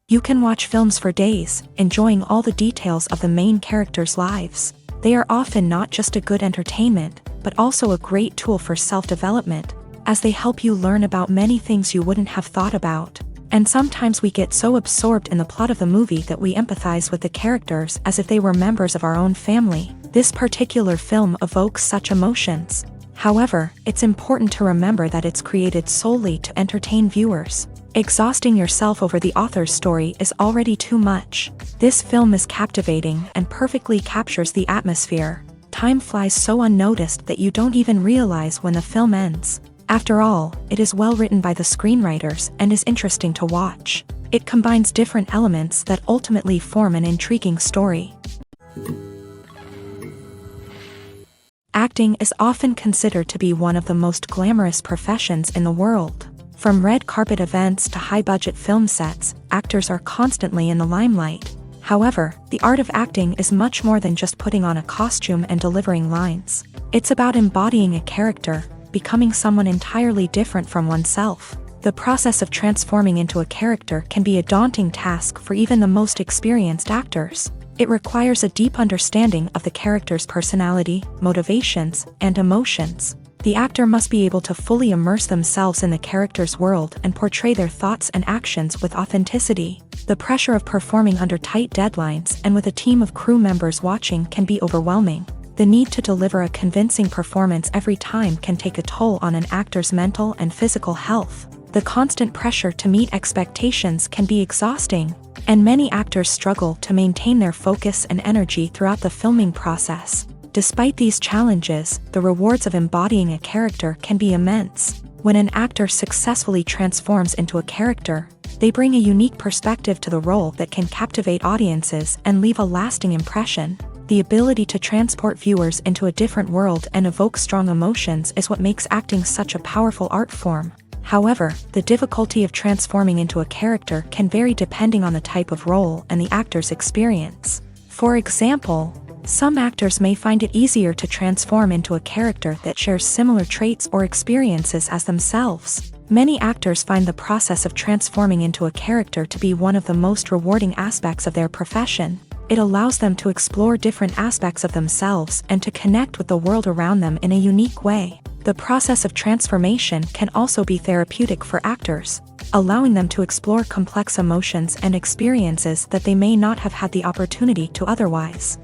You can watch films for days, enjoying all the details of the main characters' lives. They are often not just a good entertainment, but also a great tool for self-development, as they help you learn about many things you wouldn't have thought about. And sometimes we get so absorbed in the plot of the movie that we empathize with the characters as if they were members of our own family. This particular film evokes such emotions. However, it's important to remember that it's created solely to entertain viewers. Exhausting yourself over the author's story is already too much. This film is captivating and perfectly captures the atmosphere. Time flies so unnoticed that you don't even realize when the film ends. After all, it is well written by the screenwriters and is interesting to watch. It combines different elements that ultimately form an intriguing story. Acting is often considered to be one of the most glamorous professions in the world. From red carpet events to high-budget film sets, actors are constantly in the limelight. However, the art of acting is much more than just putting on a costume and delivering lines. It's about embodying a character, becoming someone entirely different from oneself. The process of transforming into a character can be a daunting task for even the most experienced actors. It requires a deep understanding of the character's personality, motivations, and emotions. The actor must be able to fully immerse themselves in the character's world and portray their thoughts and actions with authenticity. The pressure of performing under tight deadlines and with a team of crew members watching can be overwhelming. The need to deliver a convincing performance every time can take a toll on an actor's mental and physical health. The constant pressure to meet expectations can be exhausting, and many actors struggle to maintain their focus and energy throughout the filming process. Despite these challenges, the rewards of embodying a character can be immense. When an actor successfully transforms into a character, they bring a unique perspective to the role that can captivate audiences and leave a lasting impression. The ability to transport viewers into a different world and evoke strong emotions is what makes acting such a powerful art form. However, the difficulty of transforming into a character can vary depending on the type of role and the actor's experience. For example, some actors may find it easier to transform into a character that shares similar traits or experiences as themselves. Many actors find the process of transforming into a character to be one of the most rewarding aspects of their profession. It allows them to explore different aspects of themselves and to connect with the world around them in a unique way. The process of transformation can also be therapeutic for actors, allowing them to explore complex emotions and experiences that they may not have had the opportunity to otherwise.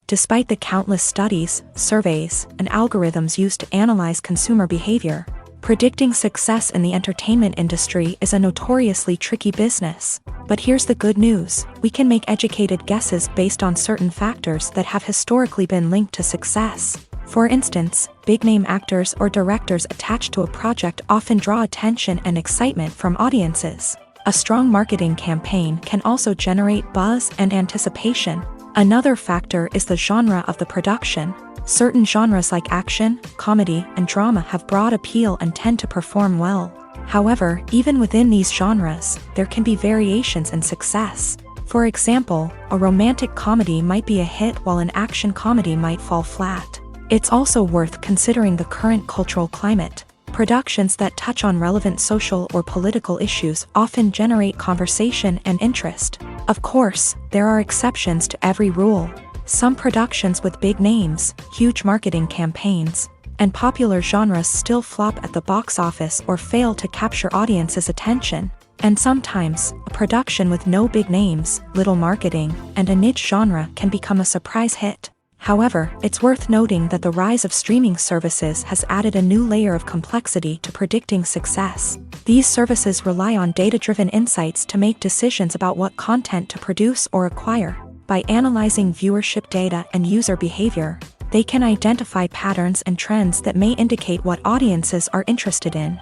Despite the countless studies, surveys, and algorithms used to analyze consumer behavior, predicting success in the entertainment industry is a notoriously tricky business. But here's the good news: we can make educated guesses based on certain factors that have historically been linked to success. For instance, big-name actors or directors attached to a project often draw attention and excitement from audiences. A strong marketing campaign can also generate buzz and anticipation. Another factor is the genre of the production. Certain genres like action, comedy, and drama have broad appeal and tend to perform well. However, even within these genres, there can be variations in success. For example, a romantic comedy might be a hit while an action comedy might fall flat. It's also worth considering the current cultural climate. Productions that touch on relevant social or political issues often generate conversation and interest. Of course, there are exceptions to every rule. Some productions with big names, huge marketing campaigns, and popular genres still flop at the box office or fail to capture audiences' attention. And sometimes, a production with no big names, little marketing, and a niche genre can become a surprise hit. However, it's worth noting that the rise of streaming services has added a new layer of complexity to predicting success. These services rely on data-driven insights to make decisions about what content to produce or acquire. By analyzing viewership data and user behavior, they can identify patterns and trends that may indicate what audiences are interested in.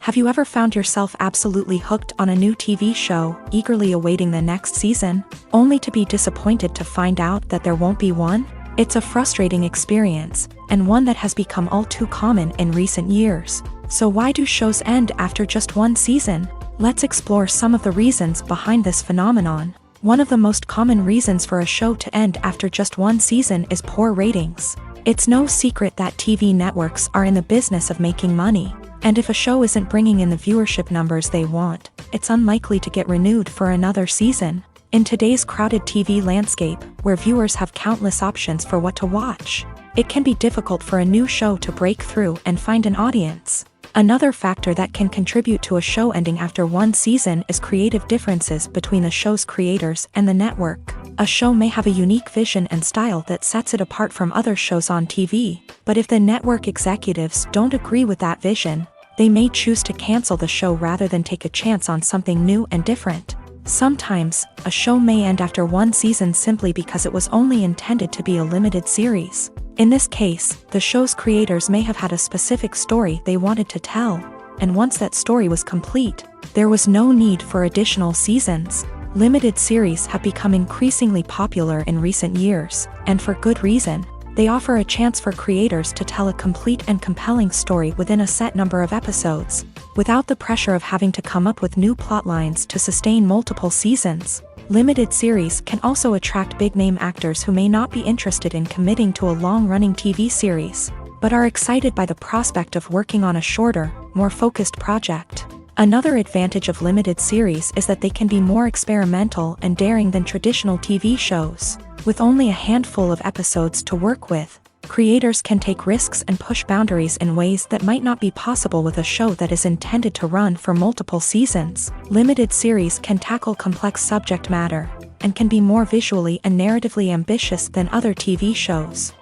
Have you ever found yourself absolutely hooked on a new TV show, eagerly awaiting the next season, only to be disappointed to find out that there won't be one? It's a frustrating experience, and one that has become all too common in recent years. So why do shows end after just one season? Let's explore some of the reasons behind this phenomenon. One of the most common reasons for a show to end after just one season is poor ratings. It's no secret that TV networks are in the business of making money. And if a show isn't bringing in the viewership numbers they want, it's unlikely to get renewed for another season. In today's crowded TV landscape, where viewers have countless options for what to watch, it can be difficult for a new show to break through and find an audience. Another factor that can contribute to a show ending after one season is creative differences between the show's creators and the network. A show may have a unique vision and style that sets it apart from other shows on TV, but if the network executives don't agree with that vision, they may choose to cancel the show rather than take a chance on something new and different. Sometimes, a show may end after one season simply because it was only intended to be a limited series. In this case, the show's creators may have had a specific story they wanted to tell, and once that story was complete, there was no need for additional seasons. Limited series have become increasingly popular in recent years, and for good reason. They offer a chance for creators to tell a complete and compelling story within a set number of episodes, without the pressure of having to come up with new plotlines to sustain multiple seasons. Limited series can also attract big-name actors who may not be interested in committing to a long-running TV series, but are excited by the prospect of working on a shorter, more focused project. Another advantage of limited series is that they can be more experimental and daring than traditional TV shows. With only a handful of episodes to work with, creators can take risks and push boundaries in ways that might not be possible with a show that is intended to run for multiple seasons. Limited series can tackle complex subject matter, and can be more visually and narratively ambitious than other TV shows.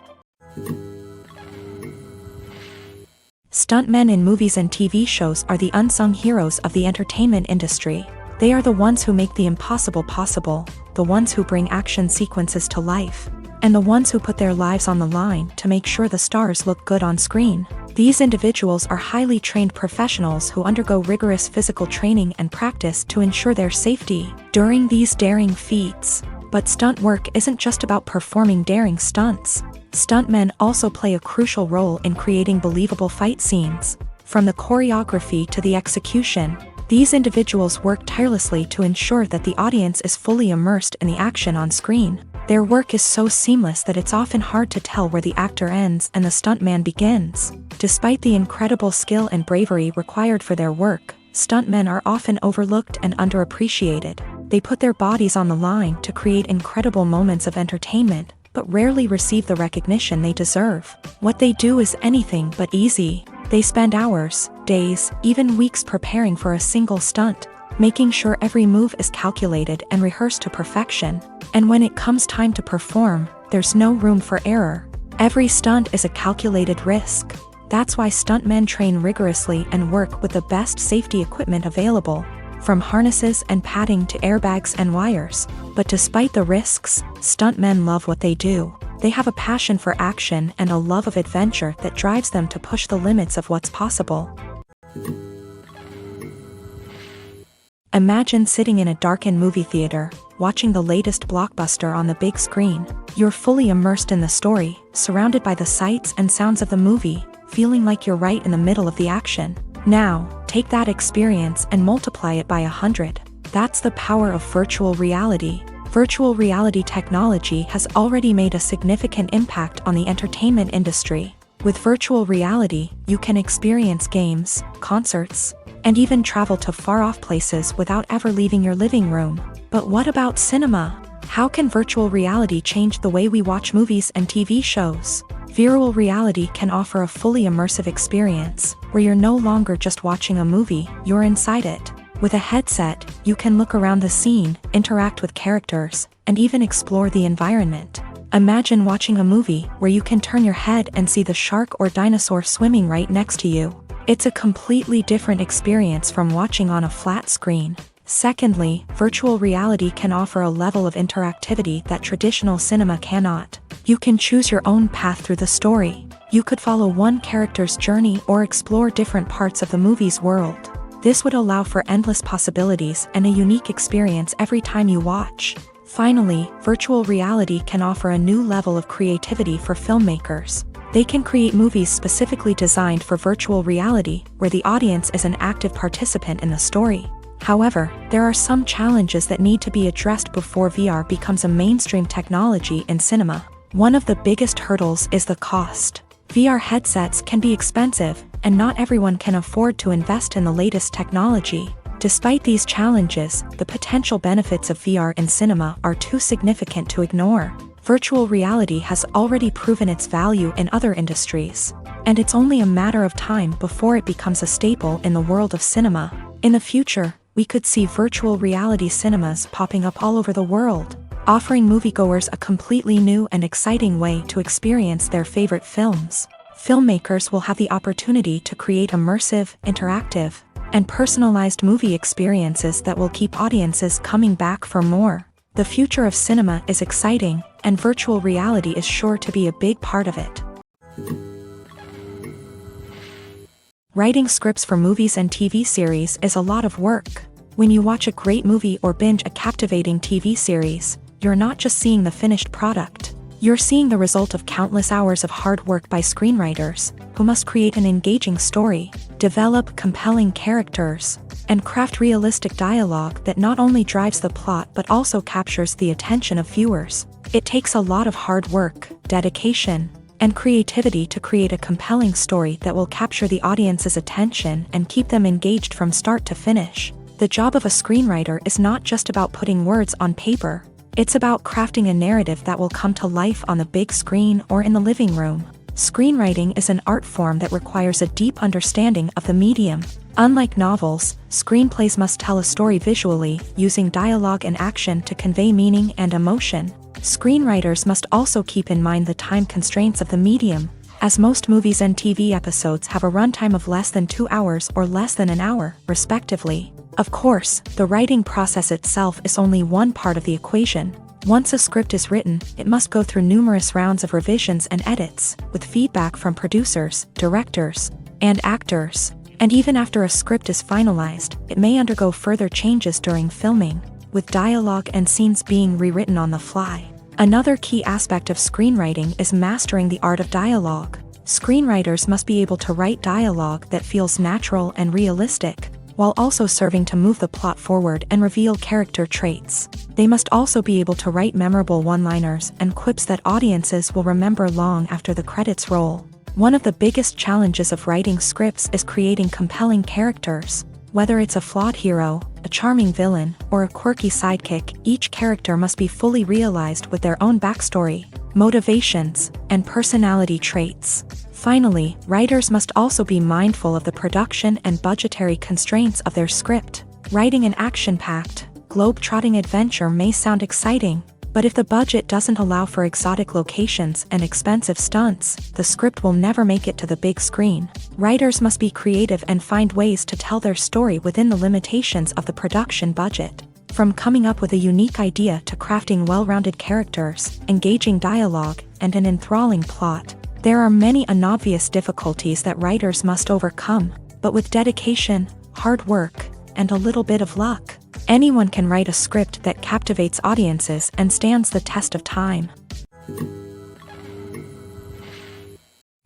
Stuntmen in movies and TV shows are the unsung heroes of the entertainment industry. They are the ones who make the impossible possible, the ones who bring action sequences to life, and the ones who put their lives on the line to make sure the stars look good on screen. These individuals are highly trained professionals who undergo rigorous physical training and practice to ensure their safety during these daring feats. But stunt work isn't just about performing daring stunts. Stuntmen also play a crucial role in creating believable fight scenes. From the choreography to the execution, these individuals work tirelessly to ensure that the audience is fully immersed in the action on screen. Their work is so seamless that it's often hard to tell where the actor ends and the stuntman begins. Despite the incredible skill and bravery required for their work, stuntmen are often overlooked and underappreciated. They put their bodies on the line to create incredible moments of entertainment, but rarely receive the recognition they deserve. What they do is anything but easy. They spend hours, days, even weeks preparing for a single stunt, making sure every move is calculated and rehearsed to perfection. And when it comes time to perform, there's no room for error. Every stunt is a calculated risk. That's why stuntmen train rigorously and work with the best safety equipment available, from harnesses and padding to airbags and wires. But despite the risks, stuntmen love what they do. They have a passion for action and a love of adventure that drives them to push the limits of what's possible. Imagine sitting in a darkened movie theater, watching the latest blockbuster on the big screen. You're fully immersed in the story, surrounded by the sights and sounds of the movie, feeling like you're right in the middle of the action. Now, take that experience and multiply it by 100. That's the power of virtual reality. Virtual reality technology has already made a significant impact on the entertainment industry. With virtual reality, you can experience games, concerts, and even travel to far-off places without ever leaving your living room. But what about cinema? How can virtual reality change the way we watch movies and TV shows? Virtual reality can offer a fully immersive experience, where you're no longer just watching a movie, you're inside it. With a headset, you can look around the scene, interact with characters, and even explore the environment. Imagine watching a movie where you can turn your head and see the shark or dinosaur swimming right next to you. It's a completely different experience from watching on a flat screen. Secondly, virtual reality can offer a level of interactivity that traditional cinema cannot. You can choose your own path through the story. You could follow one character's journey or explore different parts of the movie's world. This would allow for endless possibilities and a unique experience every time you watch. Finally, virtual reality can offer a new level of creativity for filmmakers. They can create movies specifically designed for virtual reality, where the audience is an active participant in the story. However, there are some challenges that need to be addressed before VR becomes a mainstream technology in cinema. One of the biggest hurdles is the cost. VR headsets can be expensive, and not everyone can afford to invest in the latest technology. Despite these challenges, the potential benefits of VR in cinema are too significant to ignore. Virtual reality has already proven its value in other industries, and it's only a matter of time before it becomes a staple in the world of cinema. In the future, we could see virtual reality cinemas popping up all over the world, offering moviegoers a completely new and exciting way to experience their favorite films. Filmmakers will have the opportunity to create immersive, interactive, and personalized movie experiences that will keep audiences coming back for more. The future of cinema is exciting, and virtual reality is sure to be a big part of it. Writing scripts for movies and TV series is a lot of work. When you watch a great movie or binge a captivating TV series, you're not just seeing the finished product. You're seeing the result of countless hours of hard work by screenwriters, who must create an engaging story, develop compelling characters, and craft realistic dialogue that not only drives the plot but also captures the attention of viewers. It takes a lot of hard work, dedication, and creativity to create a compelling story that will capture the audience's attention and keep them engaged from start to finish. The job of a screenwriter is not just about putting words on paper. It's about crafting a narrative that will come to life on the big screen or in the living room. Screenwriting is an art form that requires a deep understanding of the medium. Unlike novels, screenplays must tell a story visually, using dialogue and action to convey meaning and emotion. Screenwriters must also keep in mind the time constraints of the medium, as most movies and TV episodes have a runtime of less than 2 hours or less than an hour, respectively. Of course, the writing process itself is only one part of the equation. Once a script is written, it must go through numerous rounds of revisions and edits, with feedback from producers, directors, and actors. And even after a script is finalized, it may undergo further changes during filming, with dialogue and scenes being rewritten on the fly. Another key aspect of screenwriting is mastering the art of dialogue. Screenwriters must be able to write dialogue that feels natural and realistic, while also serving to move the plot forward and reveal character traits. They must also be able to write memorable one-liners and quips that audiences will remember long after the credits roll. One of the biggest challenges of writing scripts is creating compelling characters. Whether it's a flawed hero, a charming villain, or a quirky sidekick, each character must be fully realized with their own backstory, motivations, and personality traits. Finally, writers must also be mindful of the production and budgetary constraints of their script. Writing an action-packed, globe-trotting adventure may sound exciting, but if the budget doesn't allow for exotic locations and expensive stunts, the script will never make it to the big screen. Writers must be creative and find ways to tell their story within the limitations of the production budget. From coming up with a unique idea to crafting well-rounded characters, engaging dialogue, and an enthralling plot, there are many unobvious difficulties that writers must overcome, but with dedication, hard work, and a little bit of luck, anyone can write a script that captivates audiences and stands the test of time.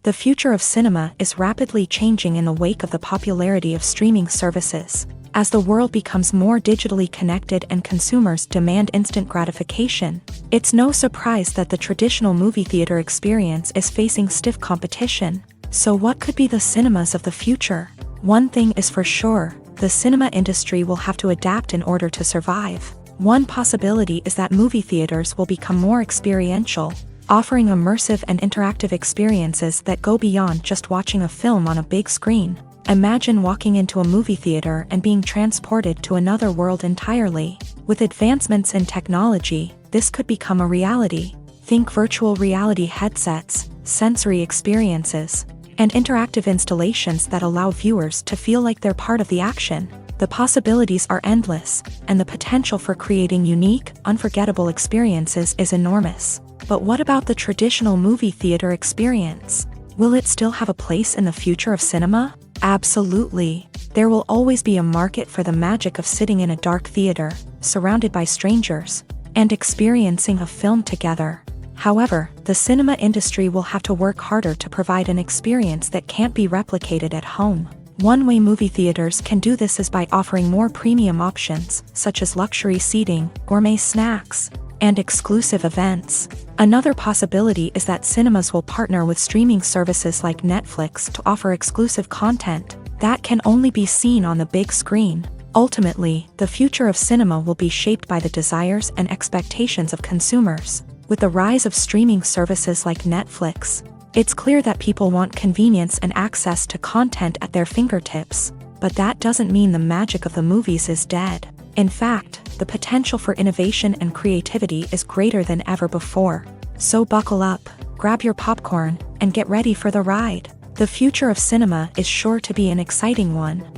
The future of cinema is rapidly changing in the wake of the popularity of streaming services. As the world becomes more digitally connected and consumers demand instant gratification, it's no surprise that the traditional movie theater experience is facing stiff competition. So what could be the cinemas of the future? One thing is for sure, the cinema industry will have to adapt in order to survive. One possibility is that movie theaters will become more experiential, offering immersive and interactive experiences that go beyond just watching a film on a big screen. Imagine walking into a movie theater and being transported to another world entirely. With advancements in technology, this could become a reality. Think virtual reality headsets, sensory experiences, and interactive installations that allow viewers to feel like they're part of the action. The possibilities are endless, and the potential for creating unique, unforgettable experiences is enormous. But what about the traditional movie theater experience? Will it still have a place in the future of cinema? Absolutely. There will always be a market for the magic of sitting in a dark theater, surrounded by strangers, and experiencing a film together. However, the cinema industry will have to work harder to provide an experience that can't be replicated at home. One way movie theaters can do this is by offering more premium options, such as luxury seating, gourmet snacks, and exclusive events. Another possibility is that cinemas will partner with streaming services like Netflix to offer exclusive content that can only be seen on the big screen. Ultimately, the future of cinema will be shaped by the desires and expectations of consumers. With the rise of streaming services like Netflix, it's clear that people want convenience and access to content at their fingertips. But that doesn't mean the magic of the movies is dead. In fact, the potential for innovation and creativity is greater than ever before. So buckle up, grab your popcorn, and get ready for the ride. The future of cinema is sure to be an exciting one.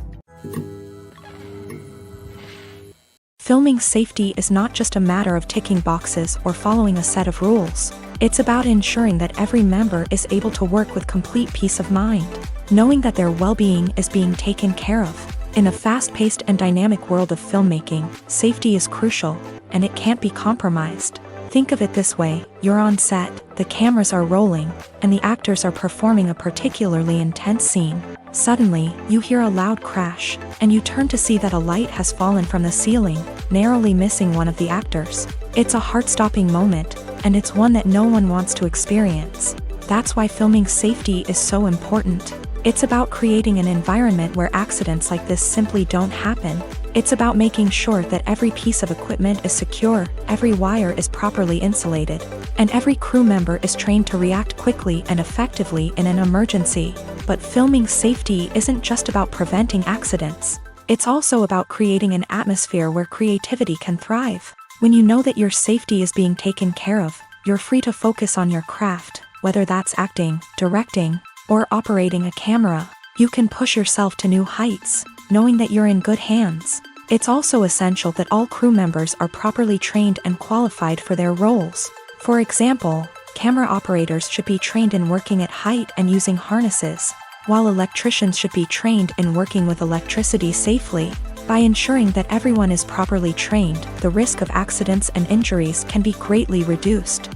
Filming safety is not just a matter of ticking boxes or following a set of rules. It's about ensuring that every member is able to work with complete peace of mind, knowing that their well-being is being taken care of. In a fast-paced and dynamic world of filmmaking, safety is crucial, and it can't be compromised. Think of it this way: you're on set, the cameras are rolling, and the actors are performing a particularly intense scene. Suddenly, you hear a loud crash, and you turn to see that a light has fallen from the ceiling, narrowly missing one of the actors. It's a heart-stopping moment, and it's one that no one wants to experience. That's why filming safety is so important. It's about creating an environment where accidents like this simply don't happen. It's about making sure that every piece of equipment is secure, every wire is properly insulated, and every crew member is trained to react quickly and effectively in an emergency. But filming safety isn't just about preventing accidents. It's also about creating an atmosphere where creativity can thrive. When you know that your safety is being taken care of, you're free to focus on your craft, whether that's acting, directing, or operating a camera. You can push yourself to new heights, knowing that you're in good hands. It's also essential that all crew members are properly trained and qualified for their roles. For example, camera operators should be trained in working at height and using harnesses, while electricians should be trained in working with electricity safely. By ensuring that everyone is properly trained, the risk of accidents and injuries can be greatly reduced.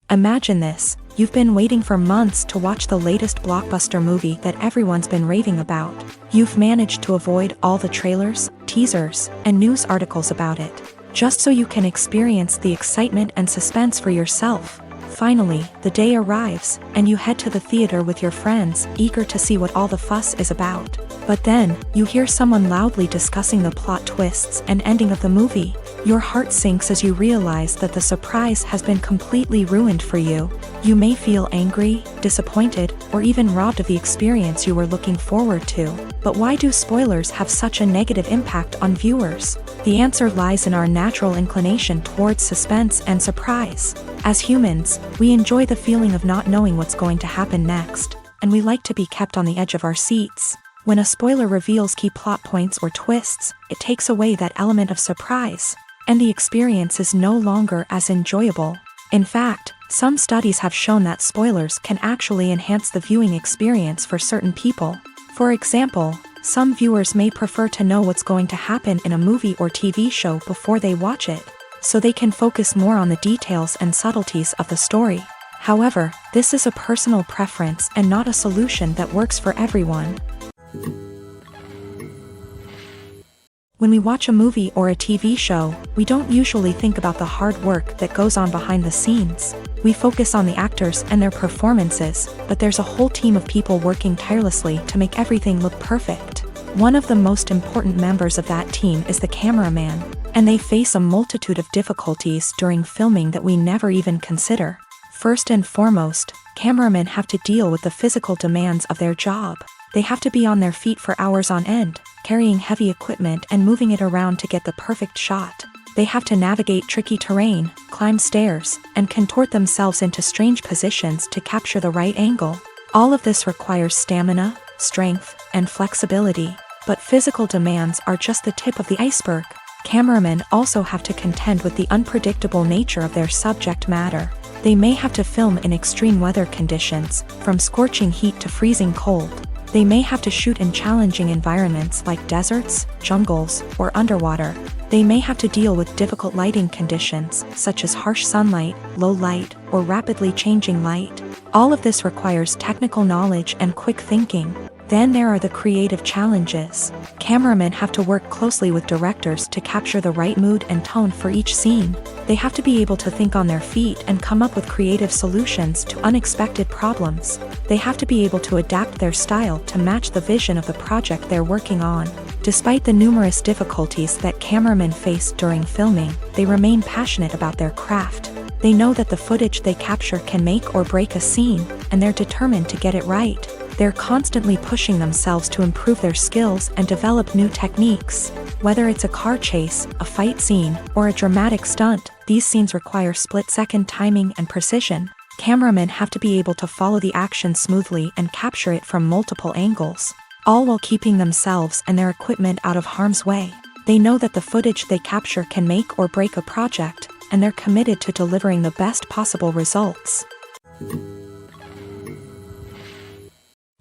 Imagine this: you've been waiting for months to watch the latest blockbuster movie that everyone's been raving about. You've managed to avoid all the trailers, teasers, and news articles about it, just so you can experience the excitement and suspense for yourself. Finally, the day arrives, and you head to the theater with your friends, eager to see what all the fuss is about. But then, you hear someone loudly discussing the plot twists and ending of the movie. Your heart sinks as you realize that the surprise has been completely ruined for you. You may feel angry, disappointed, or even robbed of the experience you were looking forward to. But why do spoilers have such a negative impact on viewers? The answer lies in our natural inclination towards suspense and surprise. As humans, we enjoy the feeling of not knowing what's going to happen next, and we like to be kept on the edge of our seats. When a spoiler reveals key plot points or twists, it takes away that element of surprise, and the experience is no longer as enjoyable. In fact, some studies have shown that spoilers can actually enhance the viewing experience for certain people. For example, some viewers may prefer to know what's going to happen in a movie or TV show before they watch it, so they can focus more on the details and subtleties of the story. However, this is a personal preference and not a solution that works for everyone. When we watch a movie or a TV show, we don't usually think about the hard work that goes on behind the scenes. We focus on the actors and their performances, but there's a whole team of people working tirelessly to make everything look perfect. One of the most important members of that team is the cameraman, and they face a multitude of difficulties during filming that we never even consider. First and foremost, cameramen have to deal with the physical demands of their job. They have to be on their feet for hours on end, carrying heavy equipment and moving it around to get the perfect shot. They have to navigate tricky terrain, climb stairs, and contort themselves into strange positions to capture the right angle. All of this requires stamina, strength, and flexibility. But physical demands are just the tip of the iceberg. Cameramen also have to contend with the unpredictable nature of their subject matter. They may have to film in extreme weather conditions, from scorching heat to freezing cold. They may have to shoot in challenging environments like deserts, jungles, or underwater. They may have to deal with difficult lighting conditions, such as harsh sunlight, low light, or rapidly changing light. All of this requires technical knowledge and quick thinking. Then there are the creative challenges. Cameramen have to work closely with directors to capture the right mood and tone for each scene. They have to be able to think on their feet and come up with creative solutions to unexpected problems. They have to be able to adapt their style to match the vision of the project they're working on. Despite the numerous difficulties that cameramen face during filming, they remain passionate about their craft. They know that the footage they capture can make or break a scene, and they're determined to get it right. They're constantly pushing themselves to improve their skills and develop new techniques. Whether it's a car chase, a fight scene, or a dramatic stunt, these scenes require split-second timing and precision. Cameramen have to be able to follow the action smoothly and capture it from multiple angles, all while keeping themselves and their equipment out of harm's way. They know that the footage they capture can make or break a project, and they're committed to delivering the best possible results.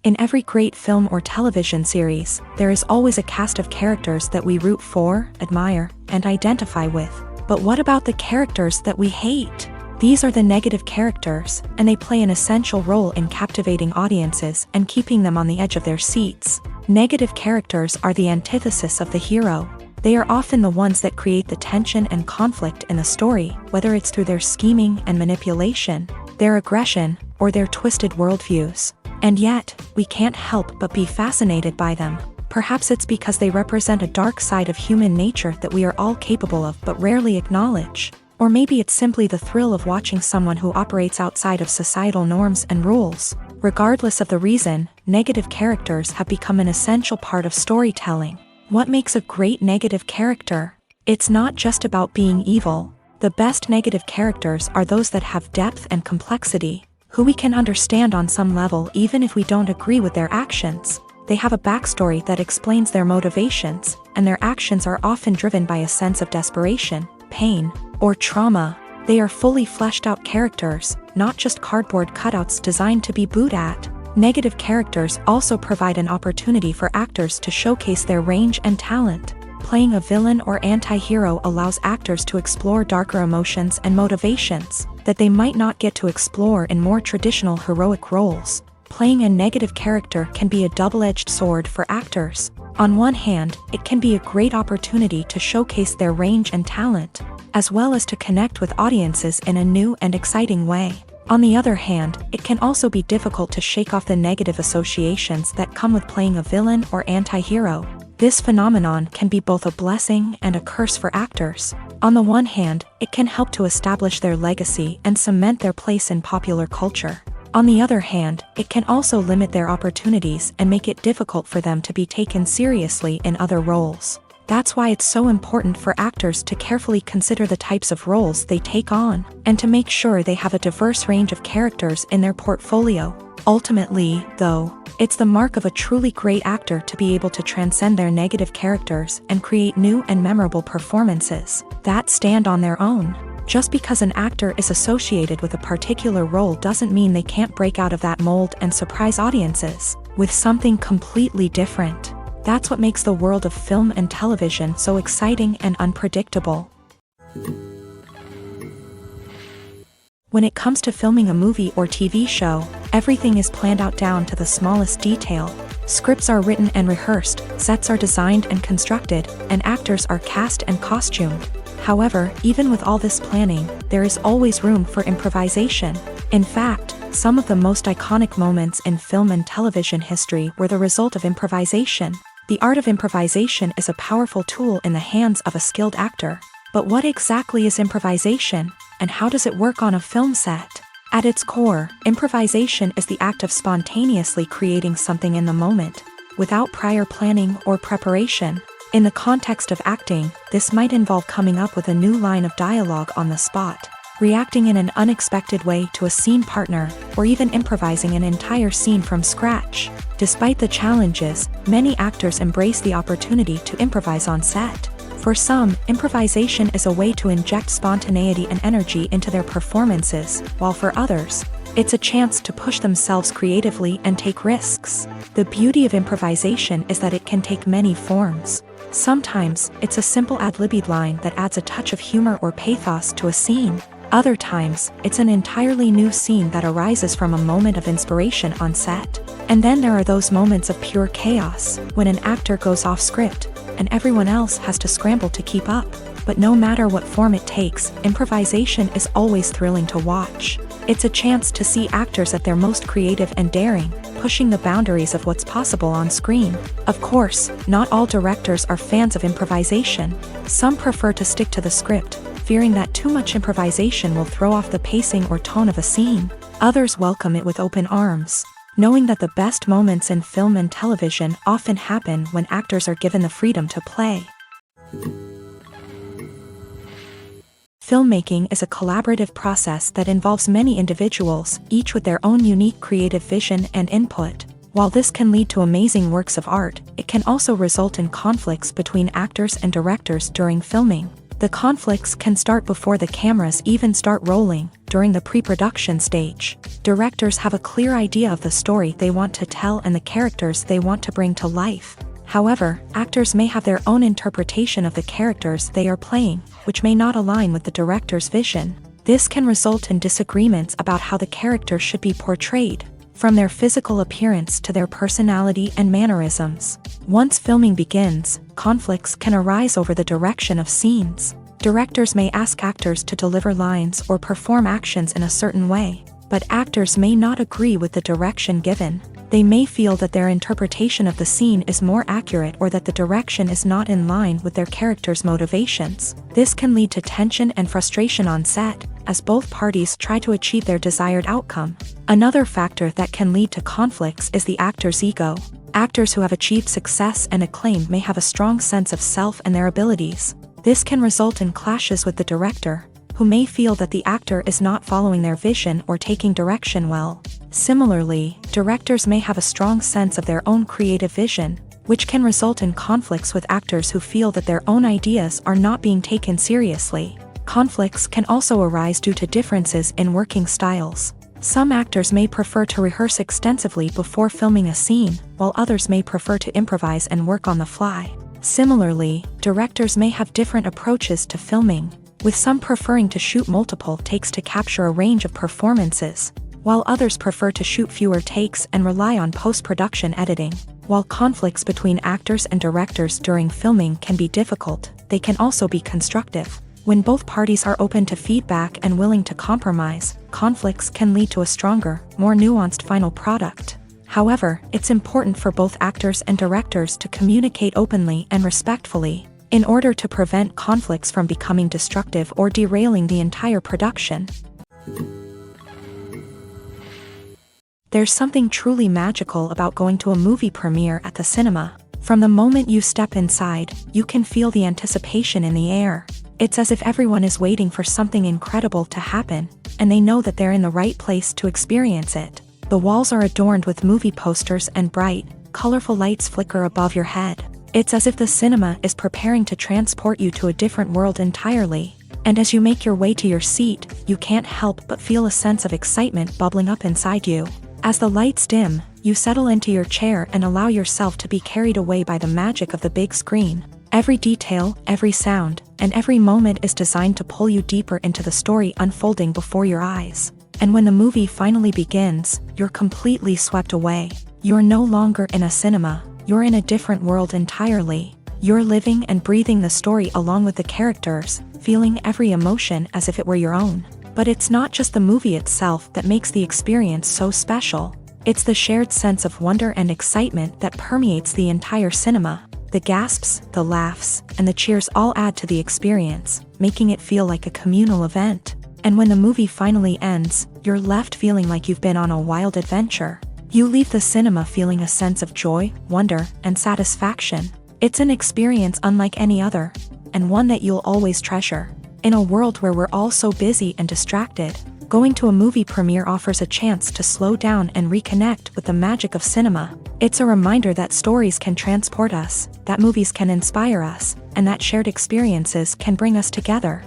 In every great film or television series, there is always a cast of characters that we root for, admire, and identify with. But what about the characters that we hate? These are the negative characters, and they play an essential role in captivating audiences and keeping them on the edge of their seats. Negative characters are the antithesis of the hero. They are often the ones that create the tension and conflict in the story, whether it's through their scheming and manipulation, their aggression, or their twisted worldviews. And yet, we can't help but be fascinated by them. Perhaps it's because they represent a dark side of human nature that we are all capable of but rarely acknowledge. Or maybe it's simply the thrill of watching someone who operates outside of societal norms and rules. Regardless of the reason, negative characters have become an essential part of storytelling. What makes a great negative character? It's not just about being evil. The best negative characters are those that have depth and complexity, who we can understand on some level even if we don't agree with their actions. They have a backstory that explains their motivations, and their actions are often driven by a sense of desperation, pain, or trauma. They are fully fleshed out characters, not just cardboard cutouts designed to be booed at. Negative characters also provide an opportunity for actors to showcase their range and talent. Playing a villain or anti-hero allows actors to explore darker emotions and motivations that they might not get to explore in more traditional heroic roles. Playing a negative character can be a double-edged sword for actors. On one hand, it can be a great opportunity to showcase their range and talent, as well as to connect with audiences in a new and exciting way. On the other hand, it can also be difficult to shake off the negative associations that come with playing a villain or anti-hero. This phenomenon can be both a blessing and a curse for actors. On the one hand, it can help to establish their legacy and cement their place in popular culture. On the other hand, it can also limit their opportunities and make it difficult for them to be taken seriously in other roles. That's why it's so important for actors to carefully consider the types of roles they take on, and to make sure they have a diverse range of characters in their portfolio. Ultimately, though, it's the mark of a truly great actor to be able to transcend their negative characters and create new and memorable performances that stand on their own. Just because an actor is associated with a particular role doesn't mean they can't break out of that mold and surprise audiences with something completely different. That's what makes the world of film and television so exciting and unpredictable. When it comes to filming a movie or TV show, everything is planned out down to the smallest detail. Scripts are written and rehearsed, sets are designed and constructed, and actors are cast and costumed. However, even with all this planning, there is always room for improvisation. In fact, some of the most iconic moments in film and television history were the result of improvisation. The art of improvisation is a powerful tool in the hands of a skilled actor. But what exactly is improvisation, and how does it work on a film set? At its core, improvisation is the act of spontaneously creating something in the moment, without prior planning or preparation. In the context of acting, this might involve coming up with a new line of dialogue on the spot, reacting in an unexpected way to a scene partner, or even improvising an entire scene from scratch. Despite the challenges, many actors embrace the opportunity to improvise on set. For some, improvisation is a way to inject spontaneity and energy into their performances, while for others, it's a chance to push themselves creatively and take risks. The beauty of improvisation is that it can take many forms. Sometimes, it's a simple ad-libbed line that adds a touch of humor or pathos to a scene. Other times, it's an entirely new scene that arises from a moment of inspiration on set. And then there are those moments of pure chaos, when an actor goes off script, and everyone else has to scramble to keep up. But no matter what form it takes, improvisation is always thrilling to watch. It's a chance to see actors at their most creative and daring, pushing the boundaries of what's possible on screen. Of course, not all directors are fans of improvisation. Some prefer to stick to the script, fearing that too much improvisation will throw off the pacing or tone of a scene. Others welcome it with open arms, knowing that the best moments in film and television often happen when actors are given the freedom to play. Filmmaking is a collaborative process that involves many individuals, each with their own unique creative vision and input. While this can lead to amazing works of art, it can also result in conflicts between actors and directors during filming. The conflicts can start before the cameras even start rolling, during the pre-production stage. Directors have a clear idea of the story they want to tell and the characters they want to bring to life. However, actors may have their own interpretation of the characters they are playing, which may not align with the director's vision. This can result in disagreements about how the character should be portrayed, from their physical appearance to their personality and mannerisms. Once filming begins, conflicts can arise over the direction of scenes. Directors may ask actors to deliver lines or perform actions in a certain way, but actors may not agree with the direction given. They may feel that their interpretation of the scene is more accurate or that the direction is not in line with their character's motivations. This can lead to tension and frustration on set, as both parties try to achieve their desired outcome. Another factor that can lead to conflicts is the actor's ego. Actors who have achieved success and acclaim may have a strong sense of self and their abilities. This can result in clashes with the director, who may feel that the actor is not following their vision or taking direction well. Similarly, directors may have a strong sense of their own creative vision, which can result in conflicts with actors who feel that their own ideas are not being taken seriously. Conflicts can also arise due to differences in working styles. Some actors may prefer to rehearse extensively before filming a scene, while others may prefer to improvise and work on the fly. Similarly, directors may have different approaches to filming, with some preferring to shoot multiple takes to capture a range of performances, while others prefer to shoot fewer takes and rely on post-production editing. While conflicts between actors and directors during filming can be difficult, they can also be constructive. When both parties are open to feedback and willing to compromise, conflicts can lead to a stronger, more nuanced final product. However, it's important for both actors and directors to communicate openly and respectfully, in order to prevent conflicts from becoming destructive or derailing the entire production. There's something truly magical about going to a movie premiere at the cinema. From the moment you step inside, you can feel the anticipation in the air. It's as if everyone is waiting for something incredible to happen, and they know that they're in the right place to experience it. The walls are adorned with movie posters and bright, colorful lights flicker above your head. It's as if the cinema is preparing to transport you to a different world entirely. And as you make your way to your seat, you can't help but feel a sense of excitement bubbling up inside you. As the lights dim, you settle into your chair and allow yourself to be carried away by the magic of the big screen. Every detail, every sound, and every moment is designed to pull you deeper into the story unfolding before your eyes. And when the movie finally begins, you're completely swept away. You're no longer in a cinema, you're in a different world entirely. You're living and breathing the story along with the characters, feeling every emotion as if it were your own. But it's not just the movie itself that makes the experience so special. It's the shared sense of wonder and excitement that permeates the entire cinema. The gasps, the laughs, and the cheers all add to the experience, making it feel like a communal event. And when the movie finally ends, you're left feeling like you've been on a wild adventure. You leave the cinema feeling a sense of joy, wonder, and satisfaction. It's an experience unlike any other, and one that you'll always treasure. In a world where we're all so busy and distracted, going to a movie premiere offers a chance to slow down and reconnect with the magic of cinema. It's a reminder that stories can transport us, that movies can inspire us, and that shared experiences can bring us together.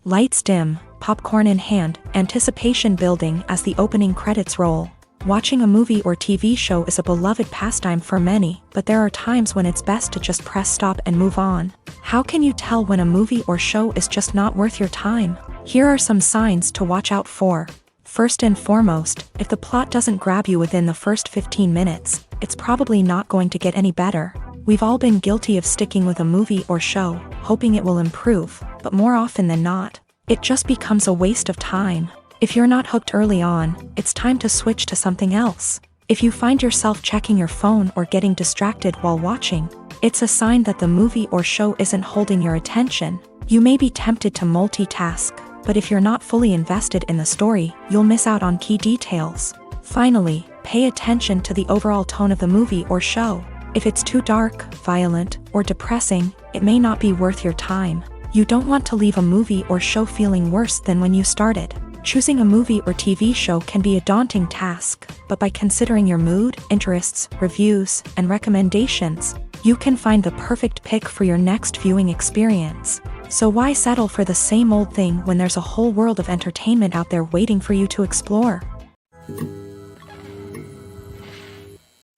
Lights dim, popcorn in hand, anticipation building as the opening credits roll. Watching a movie or TV show is a beloved pastime for many, but there are times when it's best to just press stop and move on. How can you tell when a movie or show is just not worth your time? Here are some signs to watch out for. First and foremost, if the plot doesn't grab you within the first 15 minutes, it's probably not going to get any better. We've all been guilty of sticking with a movie or show, hoping it will improve, but more often than not, it just becomes a waste of time. If you're not hooked early on, it's time to switch to something else. If you find yourself checking your phone or getting distracted while watching, it's a sign that the movie or show isn't holding your attention. You may be tempted to multitask, but if you're not fully invested in the story, you'll miss out on key details. Finally, pay attention to the overall tone of the movie or show. If it's too dark, violent, or depressing, it may not be worth your time. You don't want to leave a movie or show feeling worse than when you started. Choosing a movie or TV show can be a daunting task, but by considering your mood, interests, reviews, and recommendations, you can find the perfect pick for your next viewing experience. So why settle for the same old thing when there's a whole world of entertainment out there waiting for you to explore?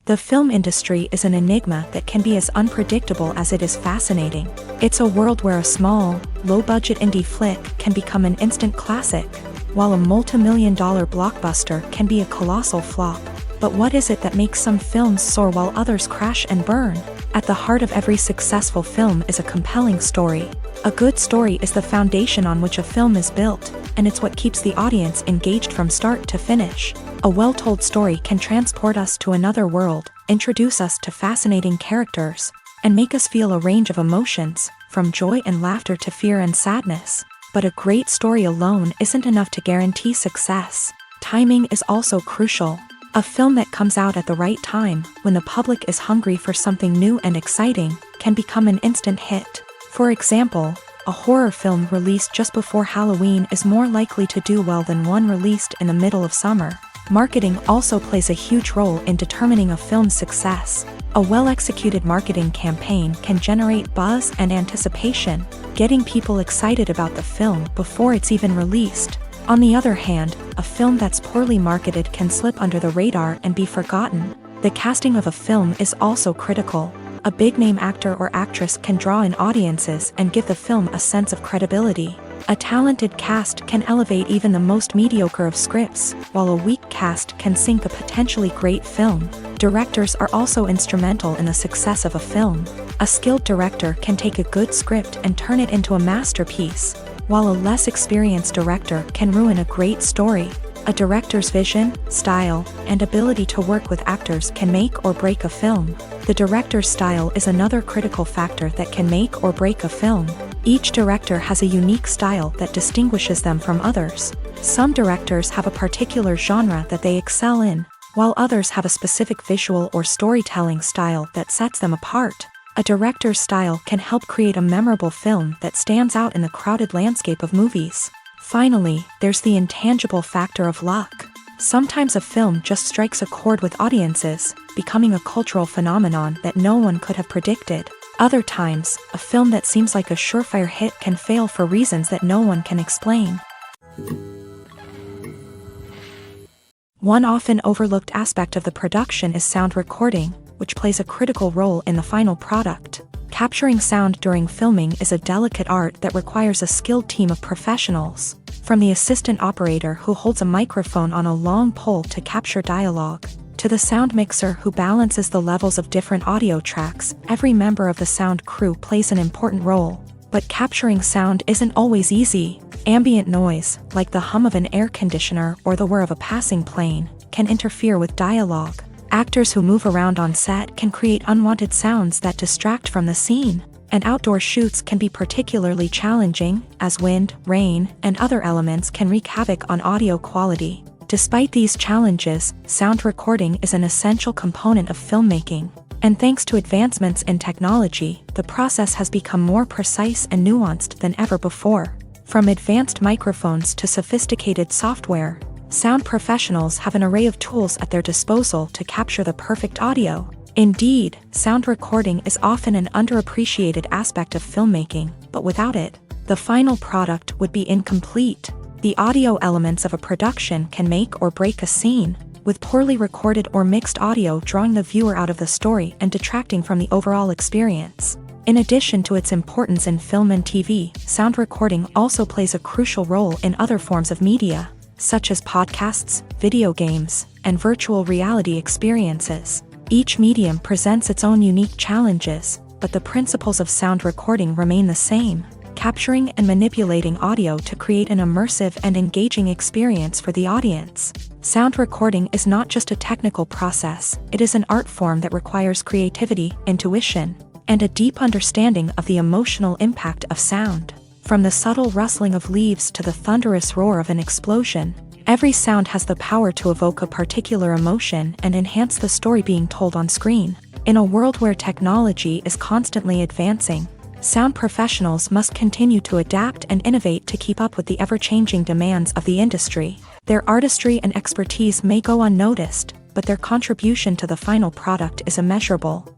The film industry is an enigma that can be as unpredictable as it is fascinating. It's a world where a small, low-budget indie flick can become an instant classic, while a multi-million-dollar blockbuster can be a colossal flop. But what is it that makes some films soar while others crash and burn? At the heart of every successful film is a compelling story. A good story is the foundation on which a film is built, and it's what keeps the audience engaged from start to finish. A well-told story can transport us to another world, introduce us to fascinating characters, and make us feel a range of emotions, from joy and laughter to fear and sadness. But a great story alone isn't enough to guarantee success. Timing is also crucial. A film that comes out at the right time, when the public is hungry for something new and exciting, can become an instant hit. For example, a horror film released just before Halloween is more likely to do well than one released in the middle of summer. Marketing also plays a huge role in determining a film's success. A well-executed marketing campaign can generate buzz and anticipation, getting people excited about the film before it's even released. On the other hand, a film that's poorly marketed can slip under the radar and be forgotten. The casting of a film is also critical. A big-name actor or actress can draw in audiences and give the film a sense of credibility. A talented cast can elevate even the most mediocre of scripts, while a weak cast can sink a potentially great film. Directors are also instrumental in the success of a film. A skilled director can take a good script and turn it into a masterpiece, while a less experienced director can ruin a great story. A director's vision, style, and ability to work with actors can make or break a film. The director's style is another critical factor that can make or break a film. Each director has a unique style that distinguishes them from others. Some directors have a particular genre that they excel in, while others have a specific visual or storytelling style that sets them apart. A director's style can help create a memorable film that stands out in the crowded landscape of movies. Finally, there's the intangible factor of luck. Sometimes a film just strikes a chord with audiences, becoming a cultural phenomenon that no one could have predicted. Other times, a film that seems like a surefire hit can fail for reasons that no one can explain. One often overlooked aspect of the production is sound recording, which plays a critical role in the final product. Capturing sound during filming is a delicate art that requires a skilled team of professionals. From the assistant operator who holds a microphone on a long pole to capture dialogue, to the sound mixer who balances the levels of different audio tracks, every member of the sound crew plays an important role. But capturing sound isn't always easy. Ambient noise, like the hum of an air conditioner or the whir of a passing plane, can interfere with dialogue. Actors who move around on set can create unwanted sounds that distract from the scene. And outdoor shoots can be particularly challenging, as wind, rain, and other elements can wreak havoc on audio quality. Despite these challenges, sound recording is an essential component of filmmaking. And thanks to advancements in technology, the process has become more precise and nuanced than ever before. From advanced microphones to sophisticated software, sound professionals have an array of tools at their disposal to capture the perfect audio. Indeed, sound recording is often an underappreciated aspect of filmmaking, but without it, the final product would be incomplete. The audio elements of a production can make or break a scene, with poorly recorded or mixed audio drawing the viewer out of the story and detracting from the overall experience. In addition to its importance in film and TV, sound recording also plays a crucial role in other forms of media, such as podcasts, video games, and virtual reality experiences. Each medium presents its own unique challenges, but the principles of sound recording remain the same, capturing and manipulating audio to create an immersive and engaging experience for the audience. Sound recording is not just a technical process, it is an art form that requires creativity, intuition, and a deep understanding of the emotional impact of sound. From the subtle rustling of leaves to the thunderous roar of an explosion, every sound has the power to evoke a particular emotion and enhance the story being told on screen. In a world where technology is constantly advancing, sound professionals must continue to adapt and innovate to keep up with the ever-changing demands of the industry. Their artistry and expertise may go unnoticed, but their contribution to the final product is immeasurable.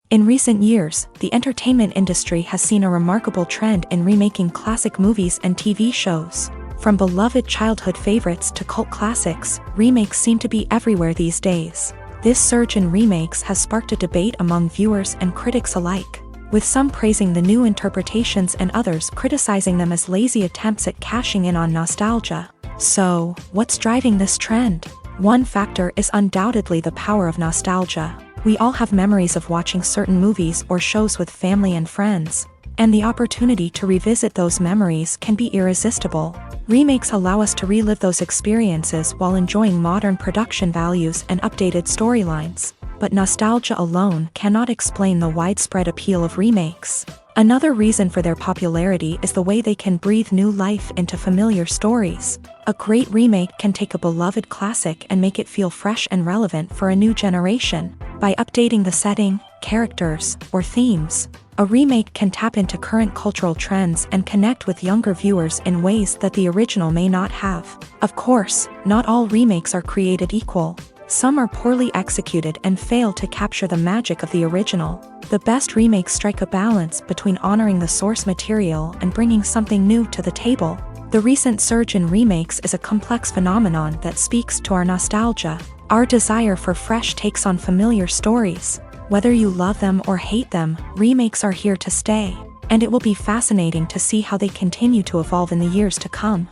In recent years, the entertainment industry has seen a remarkable trend in remaking classic movies and TV shows. From beloved childhood favorites to cult classics, remakes seem to be everywhere these days. This surge in remakes has sparked a debate among viewers and critics alike, with some praising the new interpretations and others criticizing them as lazy attempts at cashing in on nostalgia. So, what's driving this trend? One factor is undoubtedly the power of nostalgia. We all have memories of watching certain movies or shows with family and friends, and the opportunity to revisit those memories can be irresistible. Remakes allow us to relive those experiences while enjoying modern production values and updated storylines. But nostalgia alone cannot explain the widespread appeal of remakes. Another reason for their popularity is the way they can breathe new life into familiar stories. A great remake can take a beloved classic and make it feel fresh and relevant for a new generation. By updating the setting, characters, or themes, a remake can tap into current cultural trends and connect with younger viewers in ways that the original may not have. Of course, not all remakes are created equal. Some are poorly executed and fail to capture the magic of the original. The best remakes strike a balance between honoring the source material and bringing something new to the table. The recent surge in remakes is a complex phenomenon that speaks to our nostalgia, our desire for fresh takes on familiar stories. Whether you love them or hate them, remakes are here to stay, and it will be fascinating to see how they continue to evolve in the years to come.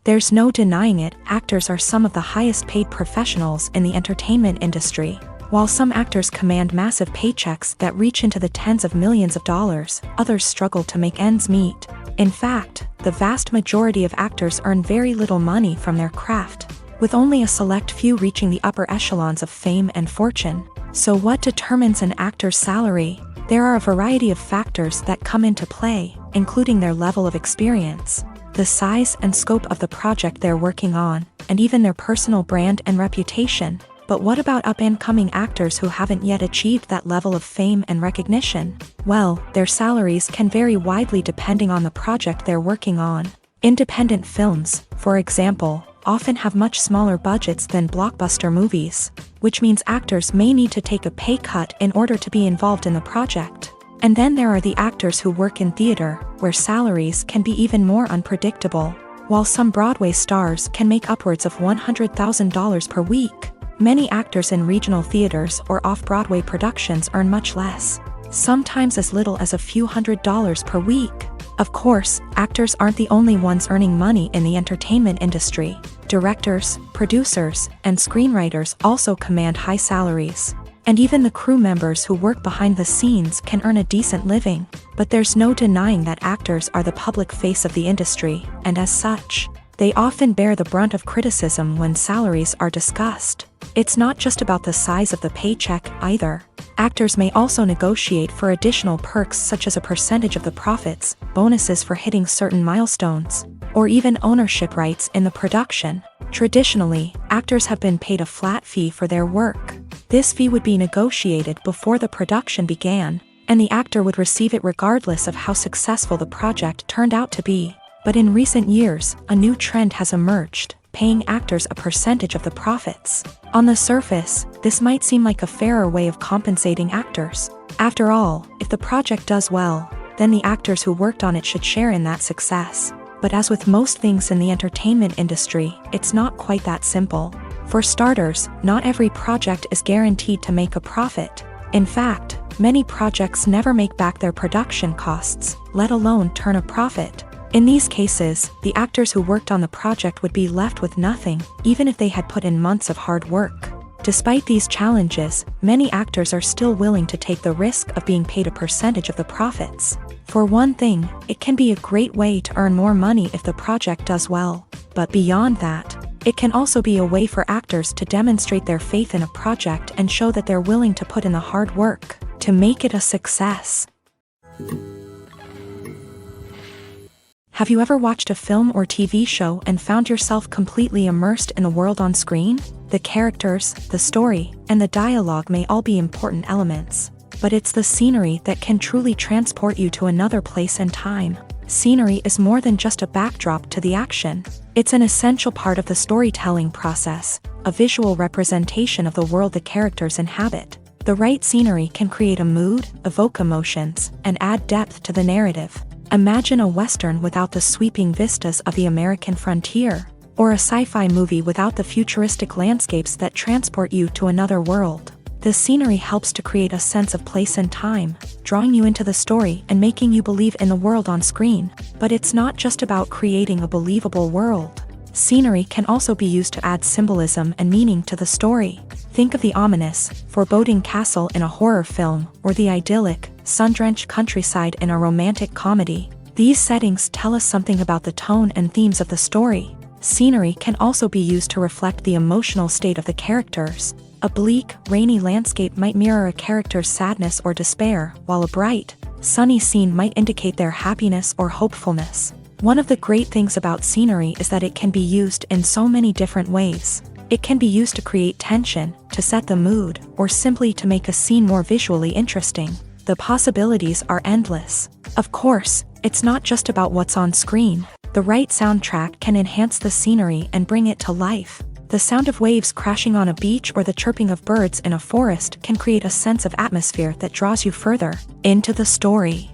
There's no denying it, actors are some of the highest paid professionals in the entertainment industry. While some actors command massive paychecks that reach into the tens of millions of dollars, others struggle to make ends meet. In fact, the vast majority of actors earn very little money from their craft, with only a select few reaching the upper echelons of fame and fortune. So what determines an actor's salary? There are a variety of factors that come into play, including their level of experience, the size and scope of the project they're working on, and even their personal brand and reputation. But what about up-and-coming actors who haven't yet achieved that level of fame and recognition? Well, their salaries can vary widely depending on the project they're working on. Independent films, for example, often have much smaller budgets than blockbuster movies, which means actors may need to take a pay cut in order to be involved in the project. And then there are the actors who work in theater, where salaries can be even more unpredictable. While some Broadway stars can make upwards of $100,000 per week, many actors in regional theaters or off-Broadway productions earn much less, sometimes as little as a few $100s per week. Of course, actors aren't the only ones earning money in the entertainment industry. Directors, producers, and screenwriters also command high salaries. And even the crew members who work behind the scenes can earn a decent living. But there's no denying that actors are the public face of the industry, and as such, they often bear the brunt of criticism when salaries are discussed. It's not just about the size of the paycheck either. Actors may also negotiate for additional perks such as a percentage of the profits, bonuses for hitting certain milestones, or even ownership rights in the production. Traditionally, actors have been paid a flat fee for their work. This fee would be negotiated before the production began, and the actor would receive it regardless of how successful the project turned out to be. But in recent years, a new trend has emerged, paying actors a percentage of the profits. On the surface, this might seem like a fairer way of compensating actors. After all, if the project does well, then the actors who worked on it should share in that success. But as with most things in the entertainment industry, it's not quite that simple. For starters, not every project is guaranteed to make a profit. In fact, many projects never make back their production costs, let alone turn a profit. In these cases, the actors who worked on the project would be left with nothing, even if they had put in months of hard work. Despite these challenges, many actors are still willing to take the risk of being paid a percentage of the profits. For one thing, it can be a great way to earn more money if the project does well. But beyond that, it can also be a way for actors to demonstrate their faith in a project and show that they're willing to put in the hard work to make it a success. Have you ever watched a film or TV show and found yourself completely immersed in the world on screen? The characters, the story, and the dialogue may all be important elements, but it's the scenery that can truly transport you to another place and time. Scenery is more than just a backdrop to the action. It's an essential part of the storytelling process, a visual representation of the world the characters inhabit. The right scenery can create a mood, evoke emotions, and add depth to the narrative. Imagine a Western without the sweeping vistas of the American frontier, or a sci-fi movie without the futuristic landscapes that transport you to another world. The scenery helps to create a sense of place and time, drawing you into the story and making you believe in the world on screen. But it's not just about creating a believable world. Scenery can also be used to add symbolism and meaning to the story. Think of the ominous, foreboding castle in a horror film, or the idyllic, sun-drenched countryside in a romantic comedy. These settings tell us something about the tone and themes of the story. Scenery can also be used to reflect the emotional state of the characters. A bleak, rainy landscape might mirror a character's sadness or despair, while a bright, sunny scene might indicate their happiness or hopefulness. One of the great things about scenery is that it can be used in so many different ways. It can be used to create tension, to set the mood, or simply to make a scene more visually interesting. The possibilities are endless. Of course, it's not just about what's on screen. The right soundtrack can enhance the scenery and bring it to life. The sound of waves crashing on a beach or the chirping of birds in a forest can create a sense of atmosphere that draws you further into the story.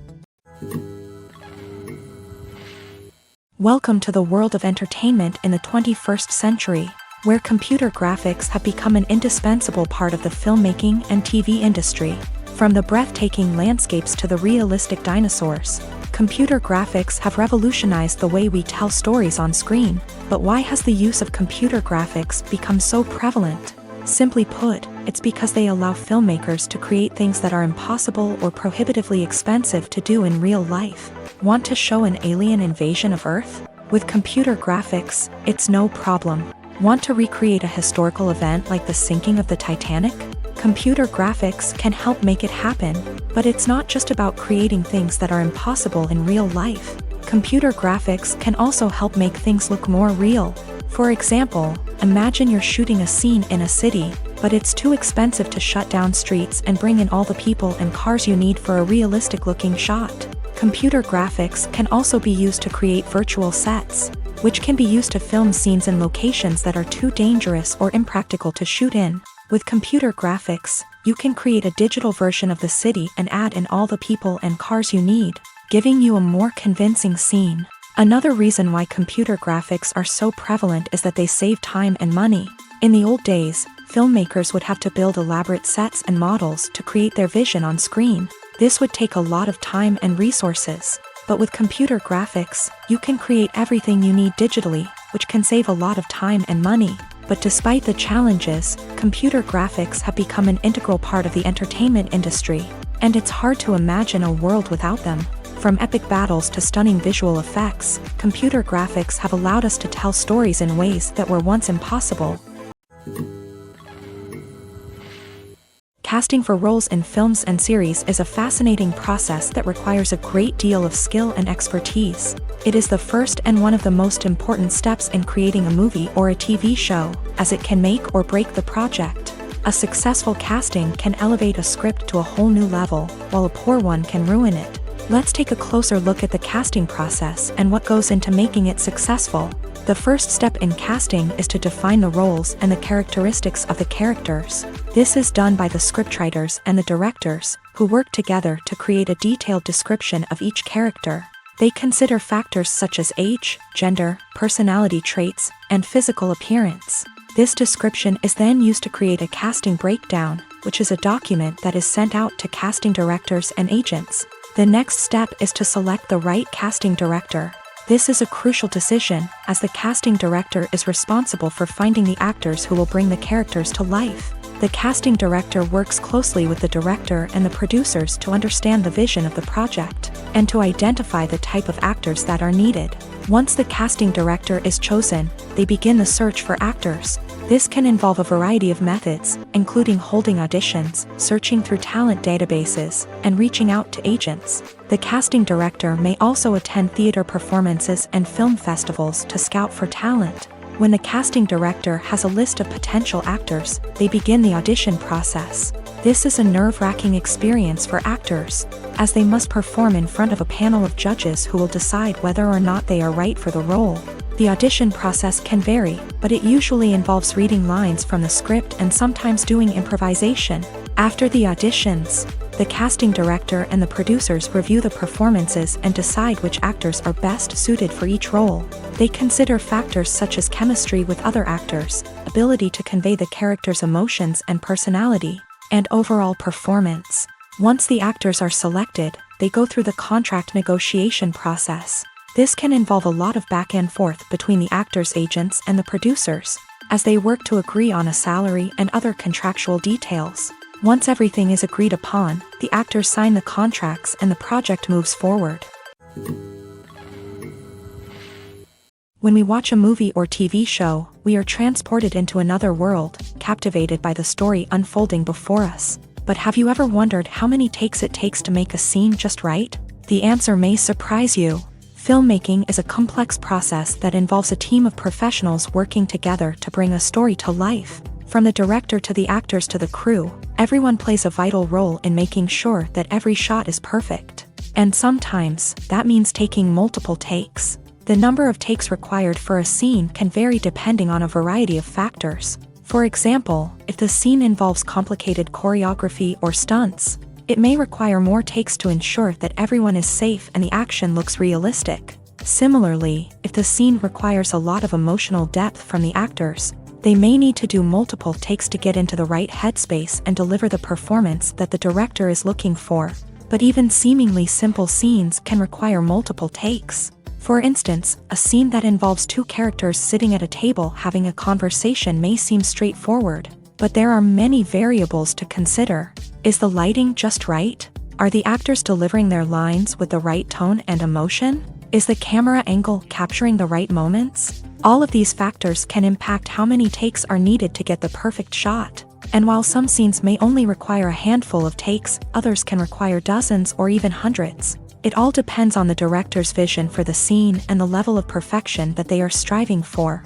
Welcome to the world of entertainment in the 21st century, where computer graphics have become an indispensable part of the filmmaking and TV industry. From the breathtaking landscapes to the realistic dinosaurs, computer graphics have revolutionized the way we tell stories on screen. But why has the use of computer graphics become so prevalent? Simply put, it's because they allow filmmakers to create things that are impossible or prohibitively expensive to do in real life. Want to show an alien invasion of Earth? With computer graphics, it's no problem. Want to recreate a historical event like the sinking of the Titanic? Computer graphics can help make it happen. But it's not just about creating things that are impossible in real life. Computer graphics can also help make things look more real. For example, imagine you're shooting a scene in a city, but it's too expensive to shut down streets and bring in all the people and cars you need for a realistic-looking shot. Computer graphics can also be used to create virtual sets, which can be used to film scenes in locations that are too dangerous or impractical to shoot in. With computer graphics, you can create a digital version of the city and add in all the people and cars you need, giving you a more convincing scene. Another reason why computer graphics are so prevalent is that they save time and money. In the old days, filmmakers would have to build elaborate sets and models to create their vision on screen. This would take a lot of time and resources. But with computer graphics, you can create everything you need digitally, which can save a lot of time and money. But despite the challenges, computer graphics have become an integral part of the entertainment industry, and it's hard to imagine a world without them. From epic battles to stunning visual effects, computer graphics have allowed us to tell stories in ways that were once impossible. Casting for roles in films and series is a fascinating process that requires a great deal of skill and expertise. It is the first and one of the most important steps in creating a movie or a TV show, as it can make or break the project. A successful casting can elevate a script to a whole new level, while a poor one can ruin it. Let's take a closer look at the casting process and what goes into making it successful. The first step in casting is to define the roles and the characteristics of the characters. This is done by the scriptwriters and the directors, who work together to create a detailed description of each character. They consider factors such as age, gender, personality traits, and physical appearance. This description is then used to create a casting breakdown, which is a document that is sent out to casting directors and agents. The next step is to select the right casting director. This is a crucial decision, as the casting director is responsible for finding the actors who will bring the characters to life. The casting director works closely with the director and the producers to understand the vision of the project, and to identify the type of actors that are needed. Once the casting director is chosen, they begin the search for actors. This can involve a variety of methods, including holding auditions, searching through talent databases, and reaching out to agents. The casting director may also attend theater performances and film festivals to scout for talent. When the casting director has a list of potential actors, they begin the audition process. This is a nerve-wracking experience for actors, as they must perform in front of a panel of judges who will decide whether or not they are right for the role. The audition process can vary, but it usually involves reading lines from the script and sometimes doing improvisation. After the auditions, the casting director and the producers review the performances and decide which actors are best suited for each role. They consider factors such as chemistry with other actors, ability to convey the character's emotions and personality, and overall performance. Once the actors are selected, they go through the contract negotiation process. This can involve a lot of back and forth between the actors' agents and the producers, as they work to agree on a salary and other contractual details. Once everything is agreed upon, the actors sign the contracts and the project moves forward. When we watch a movie or TV show, we are transported into another world, captivated by the story unfolding before us. But have you ever wondered how many takes it takes to make a scene just right? The answer may surprise you. Filmmaking is a complex process that involves a team of professionals working together to bring a story to life. From the director to the actors to the crew, everyone plays a vital role in making sure that every shot is perfect. And sometimes, that means taking multiple takes. The number of takes required for a scene can vary depending on a variety of factors. For example, if the scene involves complicated choreography or stunts, it may require more takes to ensure that everyone is safe and the action looks realistic. Similarly, if the scene requires a lot of emotional depth from the actors, they may need to do multiple takes to get into the right headspace and deliver the performance that the director is looking for. But even seemingly simple scenes can require multiple takes. For instance, a scene that involves two characters sitting at a table having a conversation may seem straightforward, but there are many variables to consider. Is the lighting just right? Are the actors delivering their lines with the right tone and emotion? Is the camera angle capturing the right moments? All of these factors can impact how many takes are needed to get the perfect shot. And while some scenes may only require a handful of takes, others can require dozens or even hundreds. It all depends on the director's vision for the scene and the level of perfection that they are striving for.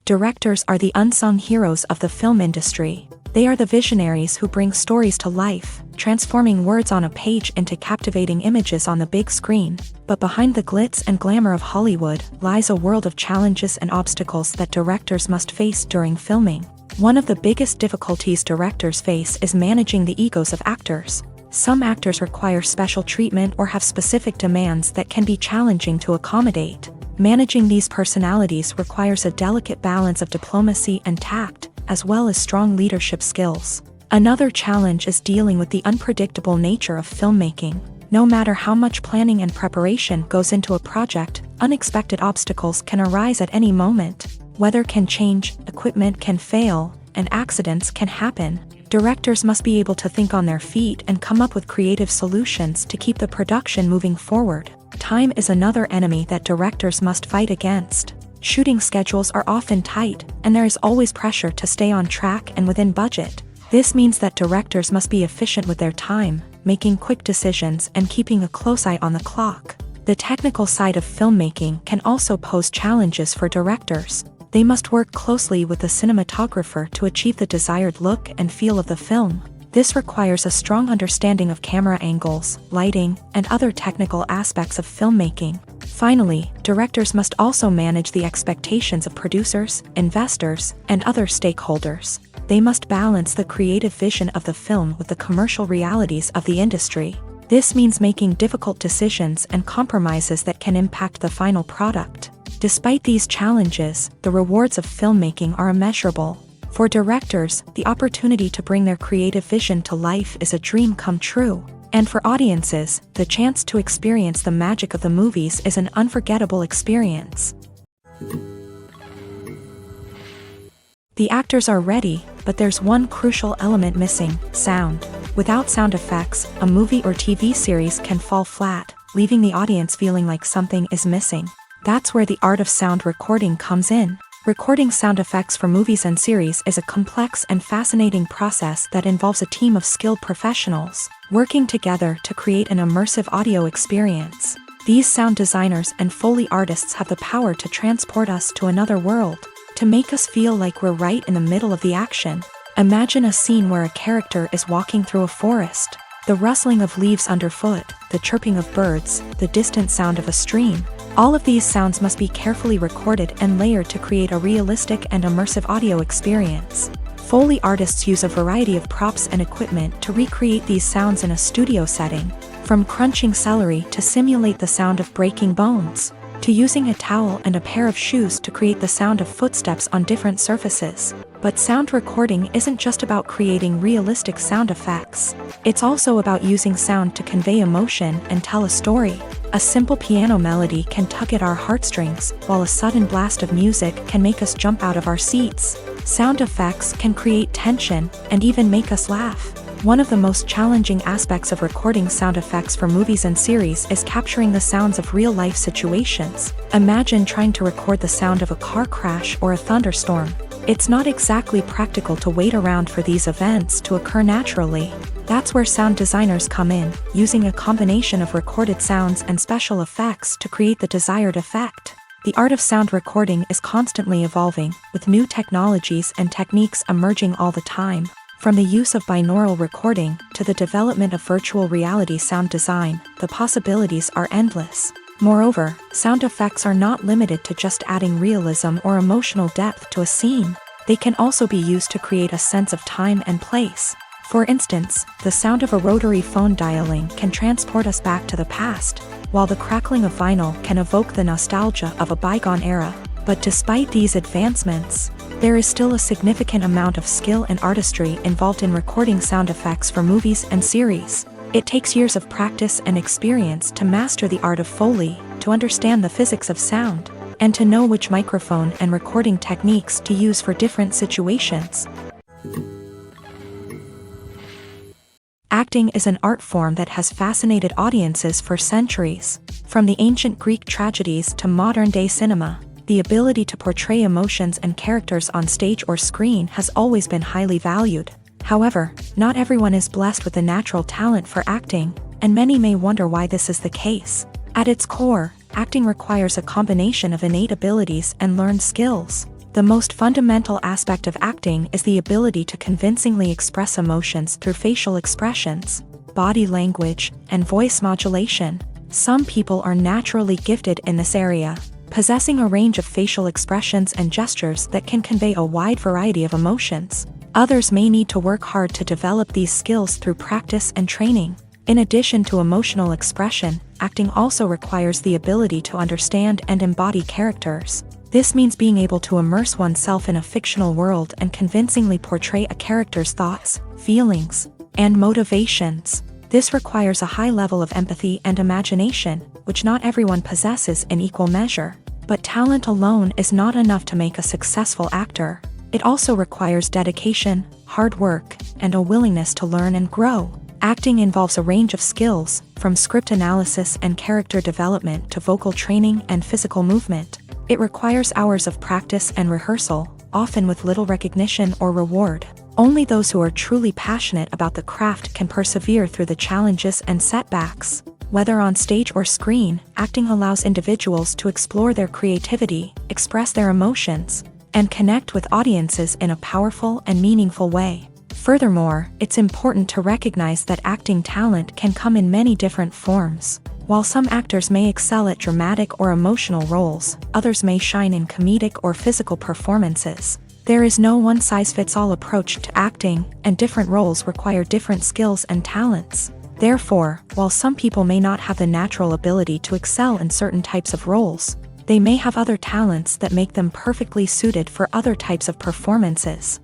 Directors are the unsung heroes of the film industry. They are the visionaries who bring stories to life, transforming words on a page into captivating images on the big screen. But behind the glitz and glamour of Hollywood lies a world of challenges and obstacles that directors must face during filming. One of the biggest difficulties directors face is managing the egos of actors. Some actors require special treatment or have specific demands that can be challenging to accommodate. Managing these personalities requires a delicate balance of diplomacy and tact, as well as strong leadership skills. Another challenge is dealing with the unpredictable nature of filmmaking. No matter how much planning and preparation goes into a project, unexpected obstacles can arise at any moment. Weather can change, equipment can fail, and accidents can happen. Directors must be able to think on their feet and come up with creative solutions to keep the production moving forward. Time is another enemy that directors must fight against. Shooting schedules are often tight, and there is always pressure to stay on track and within budget. This means that directors must be efficient with their time, making quick decisions and keeping a close eye on the clock. The technical side of filmmaking can also pose challenges for directors. They must work closely with the cinematographer to achieve the desired look and feel of the film. This requires a strong understanding of camera angles, lighting, and other technical aspects of filmmaking. Finally, directors must also manage the expectations of producers, investors, and other stakeholders. They must balance the creative vision of the film with the commercial realities of the industry. This means making difficult decisions and compromises that can impact the final product. Despite these challenges, the rewards of filmmaking are immeasurable. For directors, the opportunity to bring their creative vision to life is a dream come true. And for audiences, the chance to experience the magic of the movies is an unforgettable experience. The actors are ready, but there's one crucial element missing: sound. Without sound effects, a movie or TV series can fall flat, leaving the audience feeling like something is missing. That's where the art of sound recording comes in. Recording sound effects for movies and series is a complex and fascinating process that involves a team of skilled professionals working together to create an immersive audio experience. These sound designers and Foley artists have the power to transport us to another world, to make us feel like we're right in the middle of the action. Imagine a scene where a character is walking through a forest. The rustling of leaves underfoot, the chirping of birds, the distant sound of a stream. All of these sounds must be carefully recorded and layered to create a realistic and immersive audio experience. Foley artists use a variety of props and equipment to recreate these sounds in a studio setting, from crunching celery to simulate the sound of breaking bones, to using a towel and a pair of shoes to create the sound of footsteps on different surfaces. But sound recording isn't just about creating realistic sound effects. It's also about using sound to convey emotion and tell a story. A simple piano melody can tug at our heartstrings, while a sudden blast of music can make us jump out of our seats. Sound effects can create tension and even make us laugh. One of the most challenging aspects of recording sound effects for movies and series is capturing the sounds of real-life situations. Imagine trying to record the sound of a car crash or a thunderstorm. It's not exactly practical to wait around for these events to occur naturally. That's where sound designers come in, using a combination of recorded sounds and special effects to create the desired effect. The art of sound recording is constantly evolving, with new technologies and techniques emerging all the time. From the use of binaural recording to the development of virtual reality sound design, the possibilities are endless. Moreover, sound effects are not limited to just adding realism or emotional depth to a scene. They can also be used to create a sense of time and place. For instance, the sound of a rotary phone dialing can transport us back to the past, while the crackling of vinyl can evoke the nostalgia of a bygone era. But despite these advancements, there is still a significant amount of skill and artistry involved in recording sound effects for movies and series. It takes years of practice and experience to master the art of Foley, to understand the physics of sound, and to know which microphone and recording techniques to use for different situations. Acting is an art form that has fascinated audiences for centuries. From the ancient Greek tragedies to modern-day cinema, the ability to portray emotions and characters on stage or screen has always been highly valued. However, not everyone is blessed with the natural talent for acting, and many may wonder why this is the case. At its core, acting requires a combination of innate abilities and learned skills. The most fundamental aspect of acting is the ability to convincingly express emotions through facial expressions, body language, and voice modulation. Some people are naturally gifted in this area, possessing a range of facial expressions and gestures that can convey a wide variety of emotions. Others may need to work hard to develop these skills through practice and training. In addition to emotional expression, acting also requires the ability to understand and embody characters. This means being able to immerse oneself in a fictional world and convincingly portray a character's thoughts, feelings, and motivations. This requires a high level of empathy and imagination, which not everyone possesses in equal measure. But talent alone is not enough to make a successful actor. It also requires dedication, hard work, and a willingness to learn and grow. Acting involves a range of skills, from script analysis and character development to vocal training and physical movement. It requires hours of practice and rehearsal, often with little recognition or reward. Only those who are truly passionate about the craft can persevere through the challenges and setbacks. Whether on stage or screen, acting allows individuals to explore their creativity, express their emotions, and connect with audiences in a powerful and meaningful way. Furthermore, it's important to recognize that acting talent can come in many different forms. While some actors may excel at dramatic or emotional roles, others may shine in comedic or physical performances. There is no one-size-fits-all approach to acting, and different roles require different skills and talents. Therefore, while some people may not have the natural ability to excel in certain types of roles, they may have other talents that make them perfectly suited for other types of performances.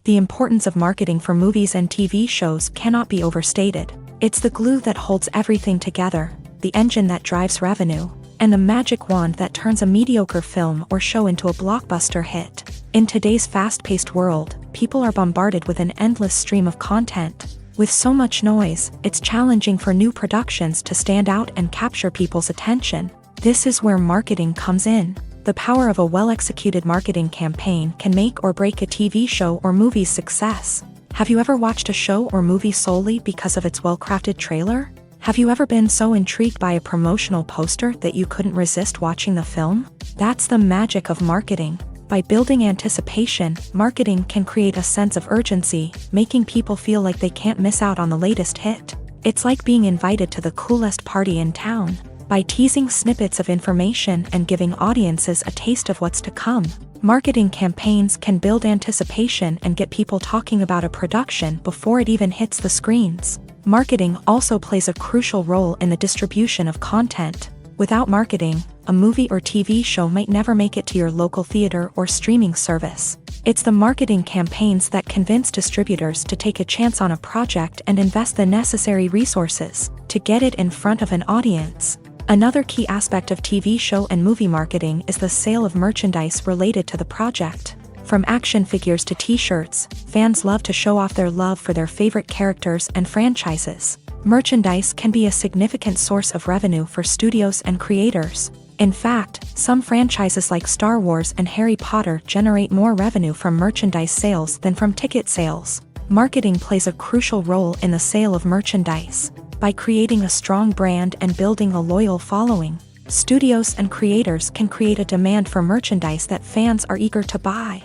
The importance of marketing for movies and TV shows cannot be overstated. It's the glue that holds everything together, the engine that drives revenue, and the magic wand that turns a mediocre film or show into a blockbuster hit. In today's fast-paced world, people are bombarded with an endless stream of content. With so much noise, it's challenging for new productions to stand out and capture people's attention. This is where marketing comes in. The power of a well-executed marketing campaign can make or break a TV show or movie's success. Have you ever watched a show or movie solely because of its well-crafted trailer? Have you ever been so intrigued by a promotional poster that you couldn't resist watching the film? That's the magic of marketing. By building anticipation, marketing can create a sense of urgency, making people feel like they can't miss out on the latest hit. It's like being invited to the coolest party in town. By teasing snippets of information and giving audiences a taste of what's to come, marketing campaigns can build anticipation and get people talking about a production before it even hits the screens. Marketing also plays a crucial role in the distribution of content. Without marketing, a movie or TV show might never make it to your local theater or streaming service. It's the marketing campaigns that convince distributors to take a chance on a project and invest the necessary resources to get it in front of an audience. Another key aspect of TV show and movie marketing is the sale of merchandise related to the project. From action figures to t-shirts, fans love to show off their love for their favorite characters and franchises. Merchandise can be a significant source of revenue for studios and creators. In fact, some franchises like Star Wars and Harry Potter generate more revenue from merchandise sales than from ticket sales. Marketing plays a crucial role in the sale of merchandise. By creating a strong brand and building a loyal following, studios and creators can create a demand for merchandise that fans are eager to buy.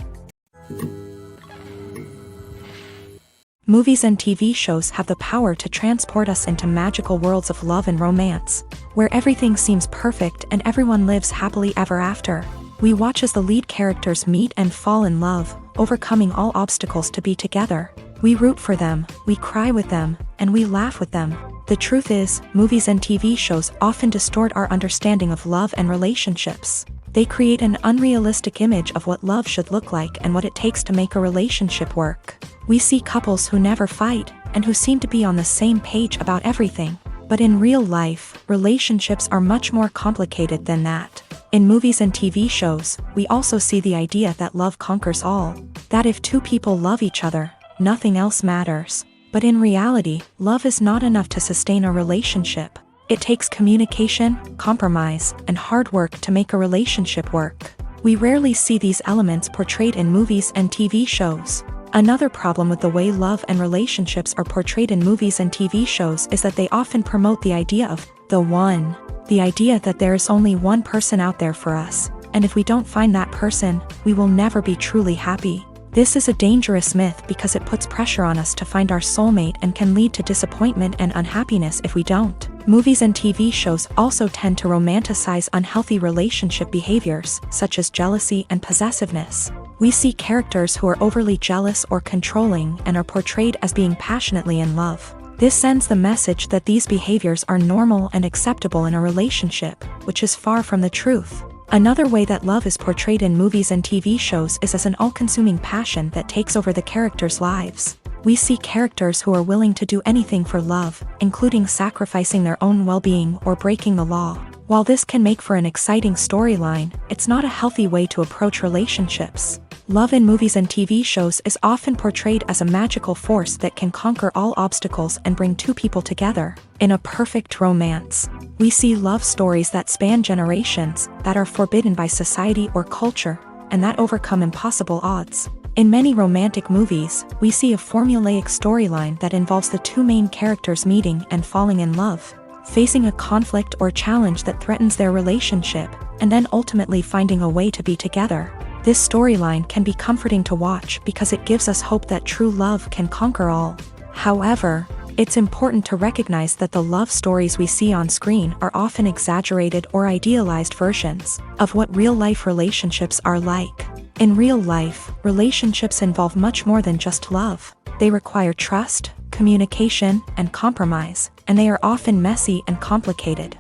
Movies and TV shows have the power to transport us into magical worlds of love and romance, where everything seems perfect and everyone lives happily ever after. We watch as the lead characters meet and fall in love, overcoming all obstacles to be together. We root for them, we cry with them, and we laugh with them. The truth is, movies and TV shows often distort our understanding of love and relationships. They create an unrealistic image of what love should look like and what it takes to make a relationship work. We see couples who never fight, and who seem to be on the same page about everything. But in real life, relationships are much more complicated than that. In movies and TV shows, we also see the idea that love conquers all. That if two people love each other, nothing else matters. But in reality, love is not enough to sustain a relationship. It takes communication, compromise, and hard work to make a relationship work. We rarely see these elements portrayed in movies and TV shows. Another problem with the way love and relationships are portrayed in movies and TV shows is that they often promote the idea of the one. The idea that there is only one person out there for us, and if we don't find that person, we will never be truly happy. This is a dangerous myth because it puts pressure on us to find our soulmate and can lead to disappointment and unhappiness if we don't. Movies and TV shows also tend to romanticize unhealthy relationship behaviors, such as jealousy and possessiveness. We see characters who are overly jealous or controlling and are portrayed as being passionately in love. This sends the message that these behaviors are normal and acceptable in a relationship, which is far from the truth. Another way that love is portrayed in movies and TV shows is as an all-consuming passion that takes over the characters' lives. We see characters who are willing to do anything for love, including sacrificing their own well-being or breaking the law. While this can make for an exciting storyline, it's not a healthy way to approach relationships. Love in movies and TV shows is often portrayed as a magical force that can conquer all obstacles and bring two people together. In a perfect romance, we see love stories that span generations, that are forbidden by society or culture, and that overcome impossible odds. In many romantic movies, we see a formulaic storyline that involves the two main characters meeting and falling in love, facing a conflict or challenge that threatens their relationship, and then ultimately finding a way to be together. This storyline can be comforting to watch because it gives us hope that true love can conquer all. However, it's important to recognize that the love stories we see on screen are often exaggerated or idealized versions of what real-life relationships are like. In real life, relationships involve much more than just love. They require trust, communication, and compromise, and they are often messy and complicated.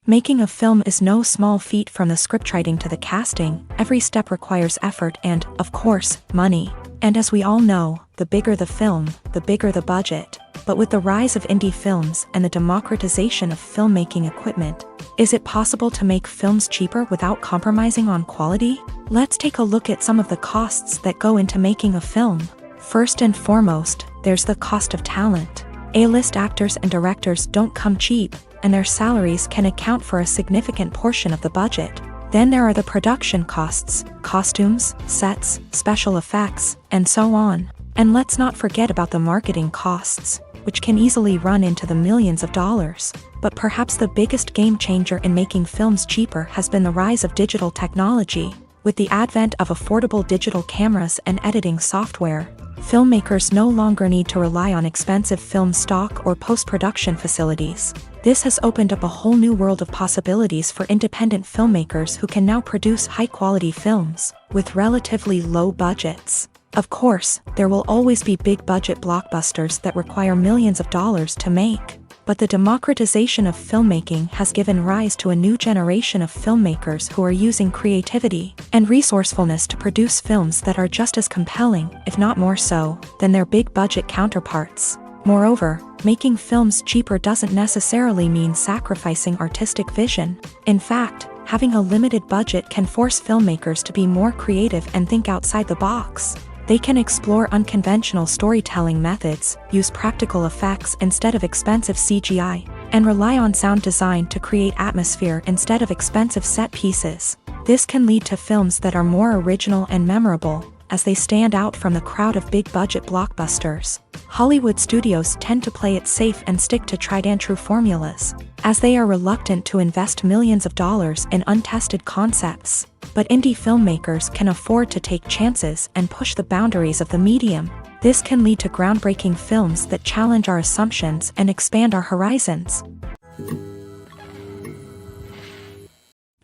Making a film is no small feat. From the scriptwriting to the casting, every step requires effort and, of course, money. And as we all know, the bigger the film, the bigger the budget. But with the rise of indie films and the democratization of filmmaking equipment, is it possible to make films cheaper without compromising on quality? Let's take a look at some of the costs that go into making a film. First and foremost, there's the cost of talent. A-list actors and directors don't come cheap, and their salaries can account for a significant portion of the budget. Then there are the production costs, costumes, sets, special effects, and so on. And let's not forget about the marketing costs, which can easily run into the millions of dollars. But perhaps the biggest game changer in making films cheaper has been the rise of digital technology. With the advent of affordable digital cameras and editing software, filmmakers no longer need to rely on expensive film stock or post-production facilities. This has opened up a whole new world of possibilities for independent filmmakers who can now produce high-quality films with relatively low budgets. Of course, there will always be big-budget blockbusters that require millions of dollars to make. But the democratization of filmmaking has given rise to a new generation of filmmakers who are using creativity and resourcefulness to produce films that are just as compelling, if not more so, than their big-budget counterparts. Moreover, making films cheaper doesn't necessarily mean sacrificing artistic vision. In fact, having a limited budget can force filmmakers to be more creative and think outside the box. They can explore unconventional storytelling methods, use practical effects instead of expensive CGI, and rely on sound design to create atmosphere instead of expensive set pieces. This can lead to films that are more original and memorable, as they stand out from the crowd of big-budget blockbusters. Hollywood studios tend to play it safe and stick to tried-and-true formulas, as they are reluctant to invest millions of dollars in untested concepts. But indie filmmakers can afford to take chances and push the boundaries of the medium. This can lead to groundbreaking films that challenge our assumptions and expand our horizons.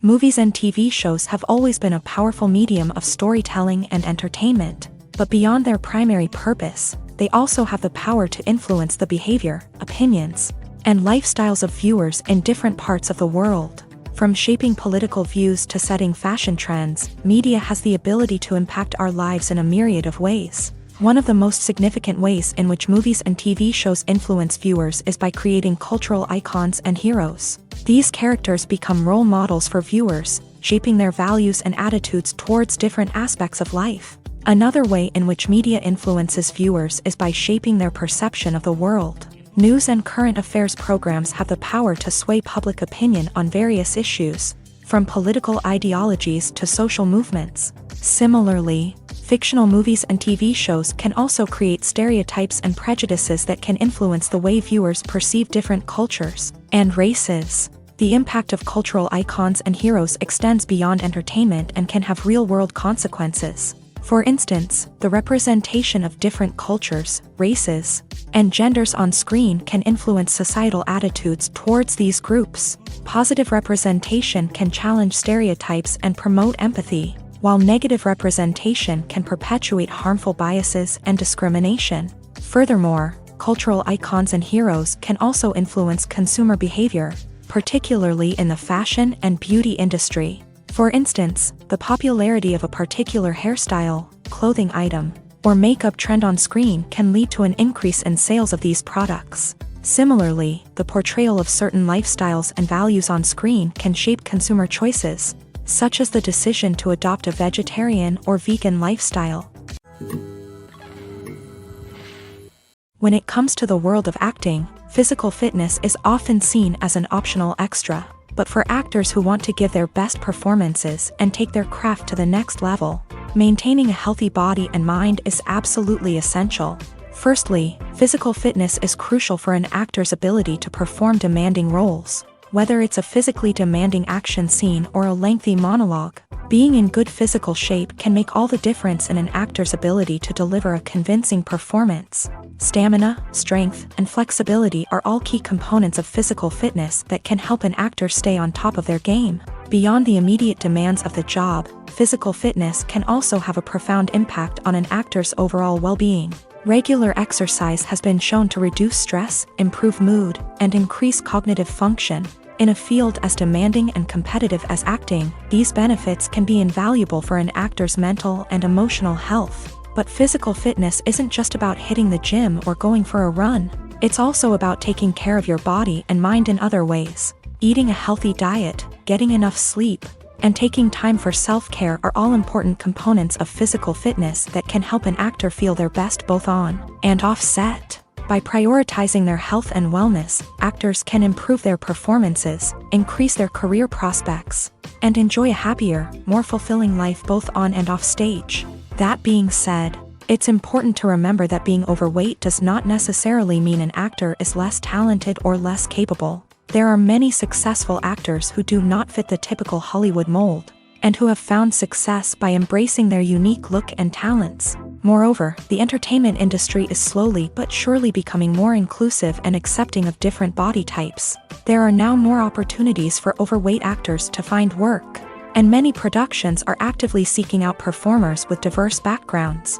Movies and TV shows have always been a powerful medium of storytelling and entertainment, but beyond their primary purpose, they also have the power to influence the behavior, opinions, and lifestyles of viewers in different parts of the world. From shaping political views to setting fashion trends, media has the ability to impact our lives in a myriad of ways. One of the most significant ways in which movies and TV shows influence viewers is by creating cultural icons and heroes. These characters become role models for viewers, shaping their values and attitudes towards different aspects of life. Another way in which media influences viewers is by shaping their perception of the world. News and current affairs programs have the power to sway public opinion on various issues, from political ideologies to social movements. Similarly, fictional movies and TV shows can also create stereotypes and prejudices that can influence the way viewers perceive different cultures and races. The impact of cultural icons and heroes extends beyond entertainment and can have real-world consequences. For instance, the representation of different cultures, races, and genders on screen can influence societal attitudes towards these groups. Positive representation can challenge stereotypes and promote empathy, while negative representation can perpetuate harmful biases and discrimination. Furthermore, cultural icons and heroes can also influence consumer behavior, particularly in the fashion and beauty industry. For instance, the popularity of a particular hairstyle, clothing item, or makeup trend on screen can lead to an increase in sales of these products. Similarly, the portrayal of certain lifestyles and values on screen can shape consumer choices, such as the decision to adopt a vegetarian or vegan lifestyle. When it comes to the world of acting, physical fitness is often seen as an optional extra. But for actors who want to give their best performances and take their craft to the next level, maintaining a healthy body and mind is absolutely essential. Firstly, physical fitness is crucial for an actor's ability to perform demanding roles. Whether it's a physically demanding action scene or a lengthy monologue, being in good physical shape can make all the difference in an actor's ability to deliver a convincing performance. Stamina, strength, and flexibility are all key components of physical fitness that can help an actor stay on top of their game. Beyond the immediate demands of the job, physical fitness can also have a profound impact on an actor's overall well-being. Regular exercise has been shown to reduce stress, improve mood, and increase cognitive function. In a field as demanding and competitive as acting, these benefits can be invaluable for an actor's mental and emotional health. But physical fitness isn't just about hitting the gym or going for a run. It's also about taking care of your body and mind in other ways. Eating a healthy diet, getting enough sleep, and taking time for self-care are all important components of physical fitness that can help an actor feel their best both on and off set. By prioritizing their health and wellness, actors can improve their performances, increase their career prospects, and enjoy a happier, more fulfilling life both on and off stage. That being said, it's important to remember that being overweight does not necessarily mean an actor is less talented or less capable. There are many successful actors who do not fit the typical Hollywood mold, and who have found success by embracing their unique look and talents. Moreover, the entertainment industry is slowly but surely becoming more inclusive and accepting of different body types. There are now more opportunities for overweight actors to find work, and many productions are actively seeking out performers with diverse backgrounds.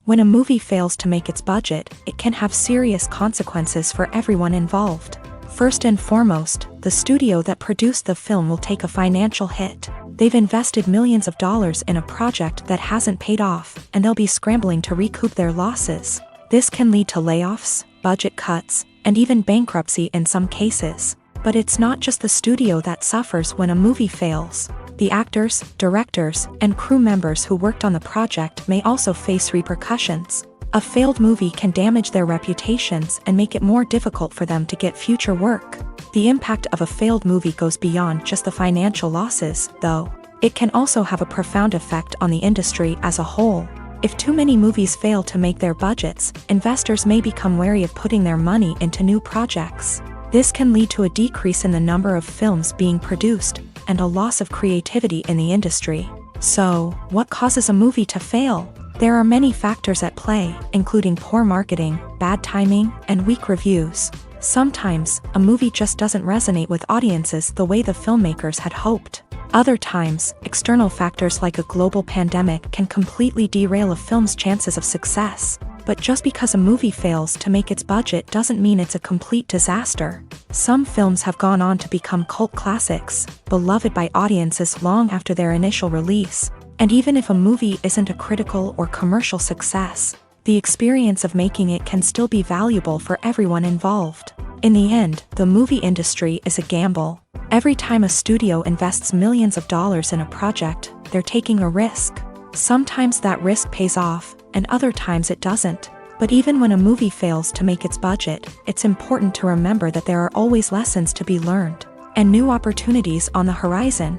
When a movie fails to make its budget, it can have serious consequences for everyone involved. First and foremost, the studio that produced the film will take a financial hit. They've invested millions of dollars in a project that hasn't paid off, and they'll be scrambling to recoup their losses. This can lead to layoffs, budget cuts, and even bankruptcy in some cases. But it's not just the studio that suffers when a movie fails. The actors, directors, and crew members who worked on the project may also face repercussions. A failed movie can damage their reputations and make it more difficult for them to get future work. The impact of a failed movie goes beyond just the financial losses, though. It can also have a profound effect on the industry as a whole. If too many movies fail to make their budgets, investors may become wary of putting their money into new projects. This can lead to a decrease in the number of films being produced, and a loss of creativity in the industry. So, what causes a movie to fail? There are many factors at play, including poor marketing, bad timing, and weak reviews. Sometimes, a movie just doesn't resonate with audiences the way the filmmakers had hoped. Other times, external factors like a global pandemic can completely derail a film's chances of success. But just because a movie fails to make its budget doesn't mean it's a complete disaster. Some films have gone on to become cult classics, beloved by audiences long after their initial release. And even if a movie isn't a critical or commercial success, the experience of making it can still be valuable for everyone involved. In the end, the movie industry is a gamble. Every time a studio invests millions of dollars in a project, they're taking a risk. Sometimes that risk pays off, and other times it doesn't. But even when a movie fails to make its budget, it's important to remember that there are always lessons to be learned, and new opportunities on the horizon.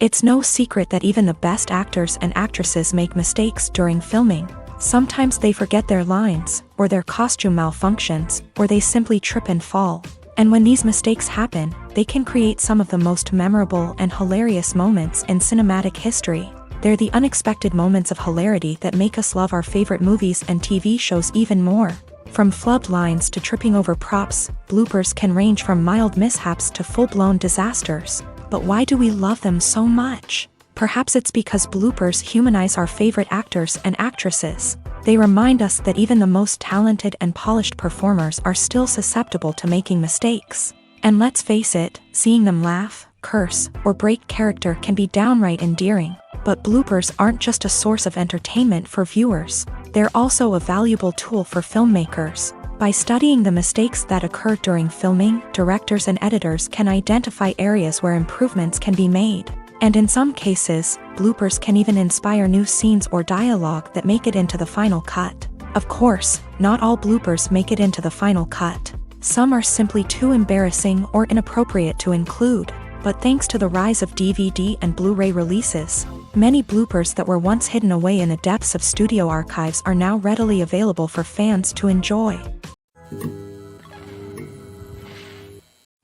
It's no secret that even the best actors and actresses make mistakes during filming. Sometimes they forget their lines, or their costume malfunctions, or they simply trip and fall. And when these mistakes happen, they can create some of the most memorable and hilarious moments in cinematic history. They're the unexpected moments of hilarity that make us love our favorite movies and TV shows even more. From flubbed lines to tripping over props, bloopers can range from mild mishaps to full-blown disasters. But why do we love them so much? Perhaps it's because bloopers humanize our favorite actors and actresses. They remind us that even the most talented and polished performers are still susceptible to making mistakes. And let's face it, seeing them laugh, curse, or break character can be downright endearing. But bloopers aren't just a source of entertainment for viewers. They're also a valuable tool for filmmakers. By studying the mistakes that occur during filming, directors and editors can identify areas where improvements can be made. And in some cases, bloopers can even inspire new scenes or dialogue that make it into the final cut. Of course, not all bloopers make it into the final cut. Some are simply too embarrassing or inappropriate to include. But thanks to the rise of DVD and Blu-ray releases, many bloopers that were once hidden away in the depths of studio archives are now readily available for fans to enjoy.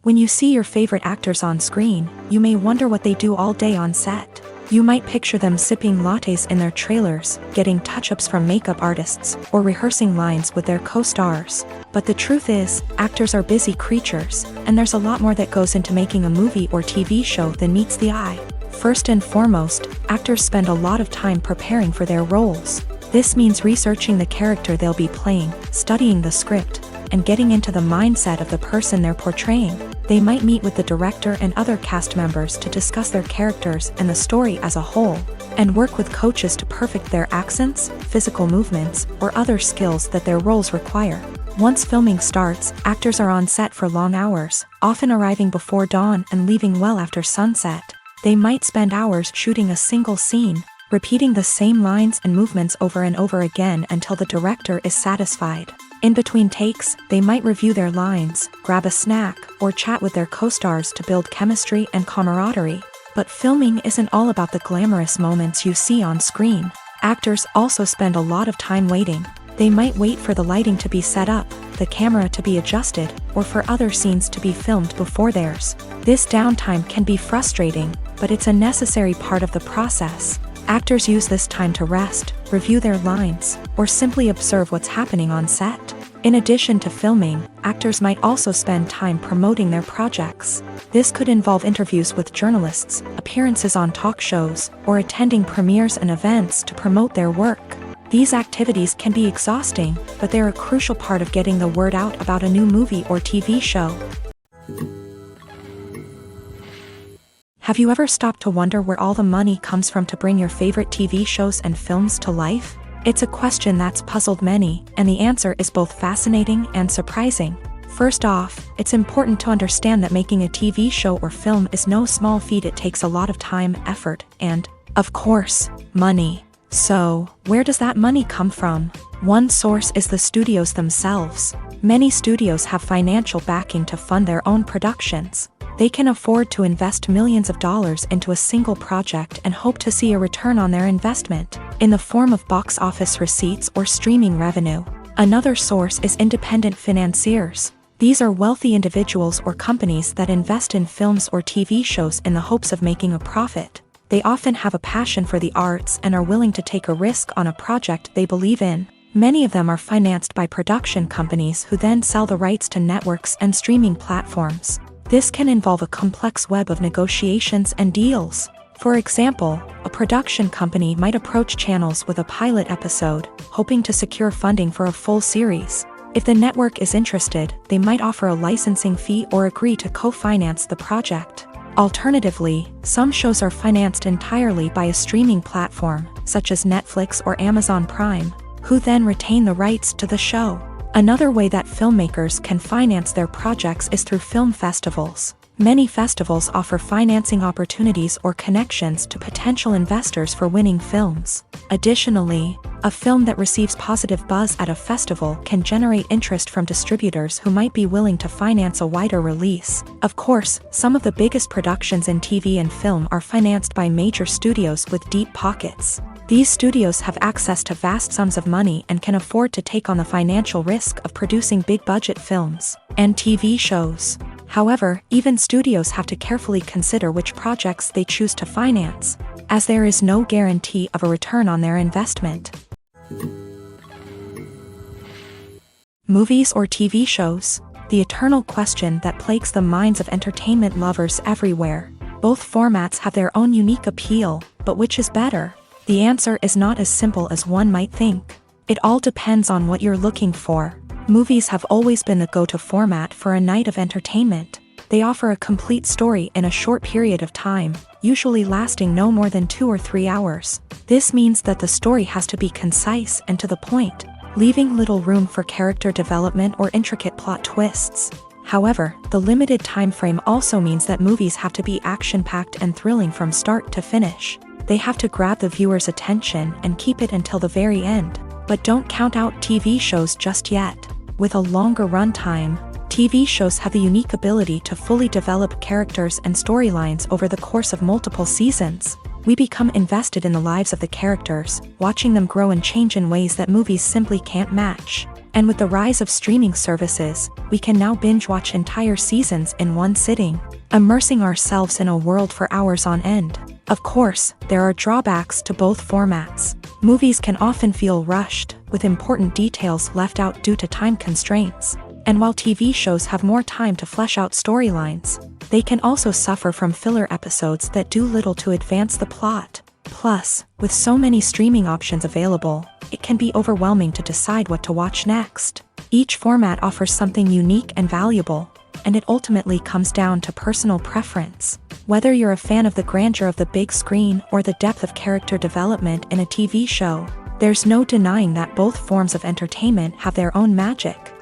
When you see your favorite actors on screen, you may wonder what they do all day on set. You might picture them sipping lattes in their trailers, getting touch-ups from makeup artists, or rehearsing lines with their co-stars. But the truth is, actors are busy creatures, and there's a lot more that goes into making a movie or TV show than meets the eye. First and foremost, actors spend a lot of time preparing for their roles. This means researching the character they'll be playing, studying the script, and getting into the mindset of the person they're portraying. They might meet with the director and other cast members to discuss their characters and the story as a whole, and work with coaches to perfect their accents, physical movements, or other skills that their roles require. Once filming starts, actors are on set for long hours, often arriving before dawn and leaving well after sunset. They might spend hours shooting a single scene, repeating the same lines and movements over and over again until the director is satisfied. In between takes, they might review their lines, grab a snack, or chat with their co-stars to build chemistry and camaraderie. But filming isn't all about the glamorous moments you see on screen. Actors also spend a lot of time waiting. They might wait for the lighting to be set up, the camera to be adjusted, or for other scenes to be filmed before theirs. This downtime can be frustrating, but it's a necessary part of the process. Actors use this time to rest, review their lines, or simply observe what's happening on set. In addition to filming, actors might also spend time promoting their projects. This could involve interviews with journalists, appearances on talk shows, or attending premieres and events to promote their work. These activities can be exhausting, but they're a crucial part of getting the word out about a new movie or TV show. Have you ever stopped to wonder where all the money comes from to bring your favorite TV shows and films to life? It's a question that's puzzled many, and the answer is both fascinating and surprising. First off, it's important to understand that making a TV show or film is no small feat. It takes a lot of time, effort, and, of course, money. So, where does that money come from? One source is the studios themselves. Many studios have financial backing to fund their own productions. They can afford to invest millions of dollars into a single project and hope to see a return on their investment, in the form of box office receipts or streaming revenue. Another source is independent financiers. These are wealthy individuals or companies that invest in films or TV shows in the hopes of making a profit. They often have a passion for the arts and are willing to take a risk on a project they believe in. Many of them are financed by production companies who then sell the rights to networks and streaming platforms. This can involve a complex web of negotiations and deals. For example, a production company might approach channels with a pilot episode, hoping to secure funding for a full series. If the network is interested, they might offer a licensing fee or agree to co-finance the project. Alternatively, some shows are financed entirely by a streaming platform, such as Netflix or Amazon Prime, who then retain the rights to the show. Another way that filmmakers can finance their projects is through film festivals. Many festivals offer financing opportunities or connections to potential investors for winning films. Additionally, a film that receives positive buzz at a festival can generate interest from distributors who might be willing to finance a wider release. Of course, some of the biggest productions in TV and film are financed by major studios with deep pockets. These studios have access to vast sums of money and can afford to take on the financial risk of producing big-budget films and TV shows. However, even studios have to carefully consider which projects they choose to finance, as there is no guarantee of a return on their investment. Movies or TV shows? The eternal question that plagues the minds of entertainment lovers everywhere. Both formats have their own unique appeal, but which is better? The answer is not as simple as one might think. It all depends on what you're looking for. Movies have always been the go-to format for a night of entertainment. They offer a complete story in a short period of time, usually lasting no more than 2 or 3 hours. This means that the story has to be concise and to the point, leaving little room for character development or intricate plot twists. However, the limited time frame also means that movies have to be action-packed and thrilling from start to finish. They have to grab the viewer's attention and keep it until the very end. But don't count out TV shows just yet. With a longer runtime, TV shows have the unique ability to fully develop characters and storylines over the course of multiple seasons. We become invested in the lives of the characters, watching them grow and change in ways that movies simply can't match. And with the rise of streaming services, we can now binge-watch entire seasons in one sitting, immersing ourselves in a world for hours on end. Of course, there are drawbacks to both formats. Movies can often feel rushed, with important details left out due to time constraints. And while TV shows have more time to flesh out storylines, they can also suffer from filler episodes that do little to advance the plot. Plus, with so many streaming options available, it can be overwhelming to decide what to watch next. Each format offers something unique and valuable, and it ultimately comes down to personal preference. Whether you're a fan of the grandeur of the big screen or the depth of character development in a TV show, there's no denying that both forms of entertainment have their own magic.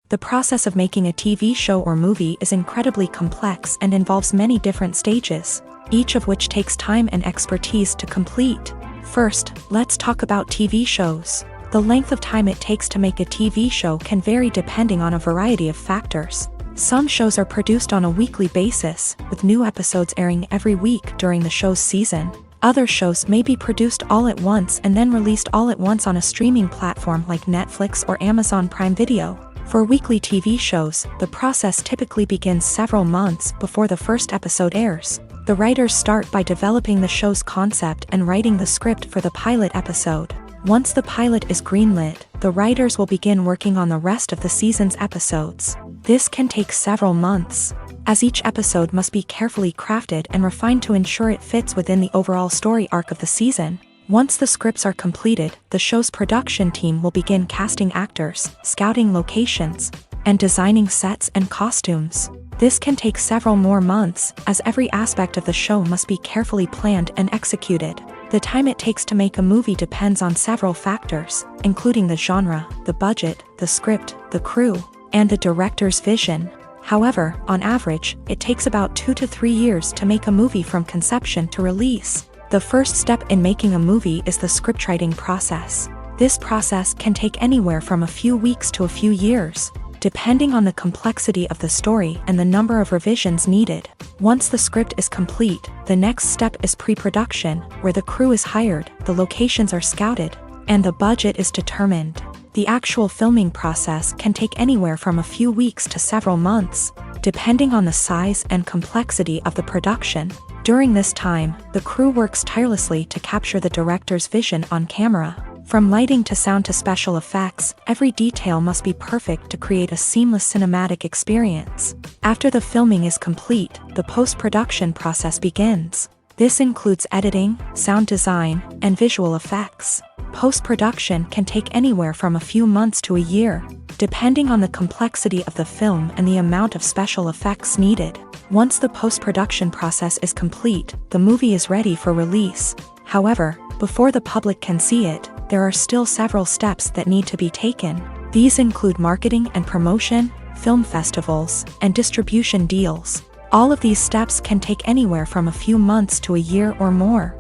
The process of making a TV show or movie is incredibly complex and involves many different stages, each of which takes time and expertise to complete. First, let's talk about TV shows. The length of time it takes to make a TV show can vary depending on a variety of factors. Some shows are produced on a weekly basis, with new episodes airing every week during the show's season. Other shows may be produced all at once and then released all at once on a streaming platform like Netflix or Amazon Prime Video. For weekly TV shows, the process typically begins several months before the first episode airs. The writers start by developing the show's concept and writing the script for the pilot episode. Once the pilot is greenlit, the writers will begin working on the rest of the season's episodes. This can take several months, as each episode must be carefully crafted and refined to ensure it fits within the overall story arc of the season. Once the scripts are completed, the show's production team will begin casting actors, scouting locations, and designing sets and costumes. This can take several more months, as every aspect of the show must be carefully planned and executed. The time it takes to make a movie depends on several factors, including the genre, the budget, the script, the crew, and the director's vision. However, on average, it takes about 2 to 3 years to make a movie from conception to release. The first step in making a movie is the scriptwriting process. This process can take anywhere from a few weeks to a few years, depending on the complexity of the story and the number of revisions needed. Once the script is complete, the next step is pre-production, where the crew is hired, the locations are scouted, and the budget is determined. The actual filming process can take anywhere from a few weeks to several months, depending on the size and complexity of the production. During this time, the crew works tirelessly to capture the director's vision on camera. From lighting to sound to special effects, every detail must be perfect to create a seamless cinematic experience. After the filming is complete, the post-production process begins. This includes editing, sound design, and visual effects. Post-production can take anywhere from a few months to a year, depending on the complexity of the film and the amount of special effects needed. Once the post-production process is complete, the movie is ready for release. However, before the public can see it, there are still several steps that need to be taken. These include marketing and promotion, film festivals, and distribution deals. All of these steps can take anywhere from a few months to a year or more.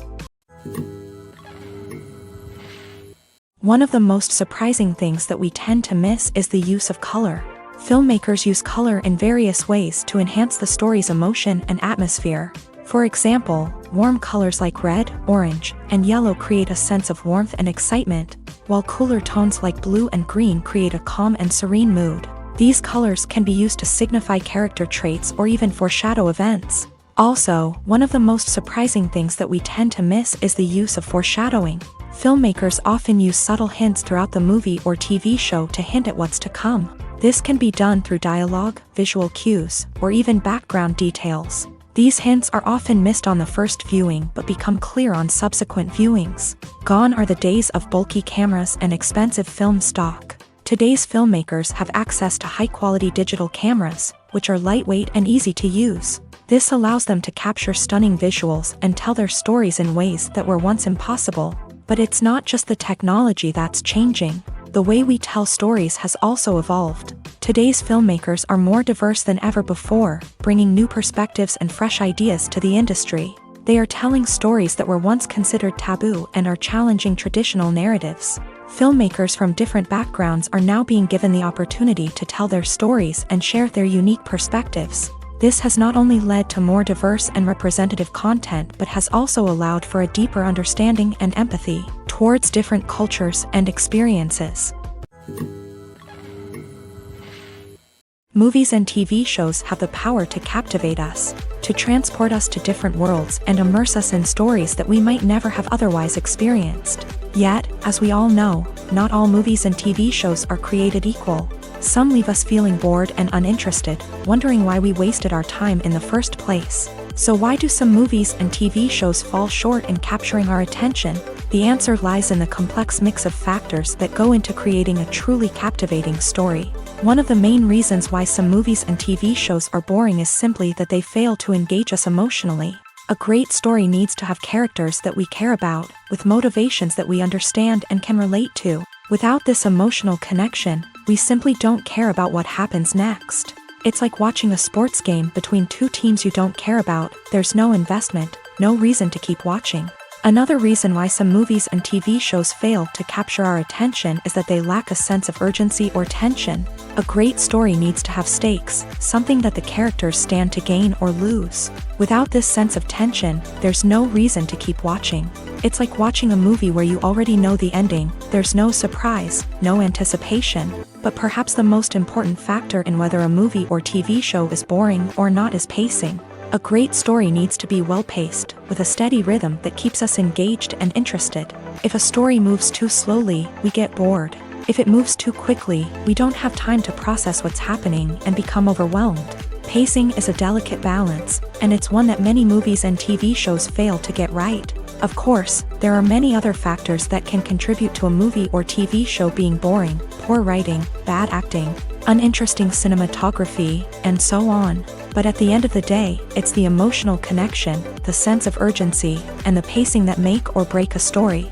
One of the most surprising things that we tend to miss is the use of color. Filmmakers use color in various ways to enhance the story's emotion and atmosphere. For example, warm colors like red, orange, and yellow create a sense of warmth and excitement, while cooler tones like blue and green create a calm and serene mood. These colors can be used to signify character traits or even foreshadow events. Also, one of the most surprising things that we tend to miss is the use of foreshadowing. Filmmakers often use subtle hints throughout the movie or TV show to hint at what's to come. This can be done through dialogue, visual cues, or even background details. These hints are often missed on the first viewing but become clear on subsequent viewings. Gone are the days of bulky cameras and expensive film stock. Today's filmmakers have access to high-quality digital cameras, which are lightweight and easy to use. This allows them to capture stunning visuals and tell their stories in ways that were once impossible. But it's not just the technology that's changing. The way we tell stories has also evolved. Today's filmmakers are more diverse than ever before, bringing new perspectives and fresh ideas to the industry. They are telling stories that were once considered taboo and are challenging traditional narratives. Filmmakers from different backgrounds are now being given the opportunity to tell their stories and share their unique perspectives. This has not only led to more diverse and representative content but has also allowed for a deeper understanding and empathy towards different cultures and experiences. Movies and TV shows have the power to captivate us, to transport us to different worlds and immerse us in stories that we might never have otherwise experienced. Yet, as we all know, not all movies and TV shows are created equal. Some leave us feeling bored and uninterested, wondering why we wasted our time in the first place. So why do some movies and TV shows fall short in capturing our attention? The answer lies in the complex mix of factors that go into creating a truly captivating story. One of the main reasons why some movies and TV shows are boring is simply that they fail to engage us emotionally. A great story needs to have characters that we care about, with motivations that we understand and can relate to. Without this emotional connection, we simply don't care about what happens next. It's like watching a sports game between two teams you don't care about. There's no investment, no reason to keep watching. Another reason why some movies and TV shows fail to capture our attention is that they lack a sense of urgency or tension. A great story needs to have stakes, something that the characters stand to gain or lose. Without this sense of tension, there's no reason to keep watching. It's like watching a movie where you already know the ending. There's no surprise, no anticipation. But perhaps the most important factor in whether a movie or TV show is boring or not is pacing. A great story needs to be well-paced, with a steady rhythm that keeps us engaged and interested. If a story moves too slowly, we get bored. If it moves too quickly, we don't have time to process what's happening and become overwhelmed. Pacing is a delicate balance, and it's one that many movies and TV shows fail to get right. Of course, there are many other factors that can contribute to a movie or TV show being boring: poor writing, bad acting, uninteresting cinematography, and so on. But at the end of the day, it's the emotional connection, the sense of urgency, and the pacing that make or break a story.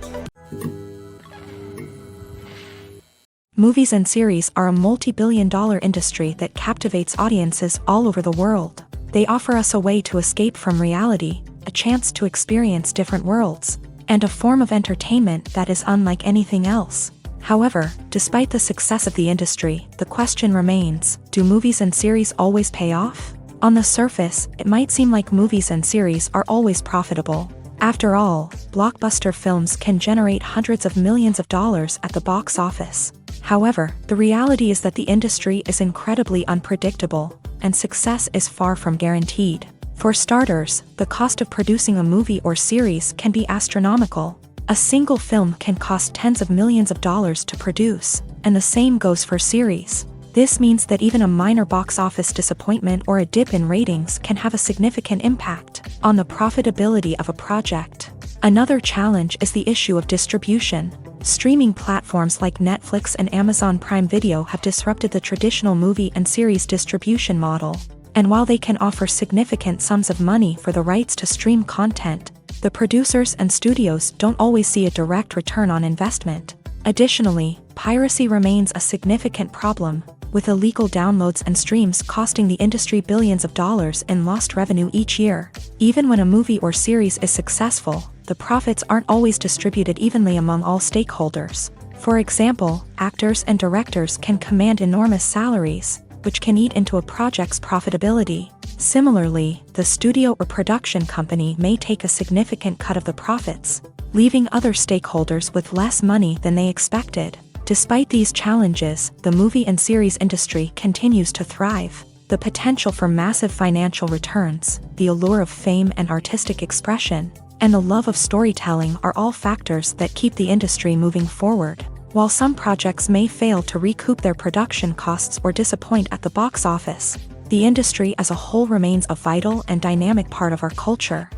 Movies and series are a multi-billion-dollar industry that captivates audiences all over the world. They offer us a way to escape from reality, a chance to experience different worlds, and a form of entertainment that is unlike anything else. However, despite the success of the industry, the question remains: do movies and series always pay off? On the surface, it might seem like movies and series are always profitable. After all, blockbuster films can generate hundreds of millions of dollars at the box office. However, the reality is that the industry is incredibly unpredictable, and success is far from guaranteed. For starters, the cost of producing a movie or series can be astronomical. A single film can cost tens of millions of dollars to produce, and the same goes for series. This means that even a minor box office disappointment or a dip in ratings can have a significant impact on the profitability of a project. Another challenge is the issue of distribution. Streaming platforms like Netflix and Amazon Prime Video have disrupted the traditional movie and series distribution model. And while they can offer significant sums of money for the rights to stream content, the producers and studios don't always see a direct return on investment. Additionally, piracy remains a significant problem, with illegal downloads and streams costing the industry billions of dollars in lost revenue each year. Even when a movie or series is successful, the profits aren't always distributed evenly among all stakeholders. For example, actors and directors can command enormous salaries, which can eat into a project's profitability. Similarly, the studio or production company may take a significant cut of the profits, leaving other stakeholders with less money than they expected. Despite these challenges, the movie and series industry continues to thrive. The potential for massive financial returns, the allure of fame and artistic expression, and the love of storytelling are all factors that keep the industry moving forward. While some projects may fail to recoup their production costs or disappoint at the box office, the industry as a whole remains a vital and dynamic part of our culture.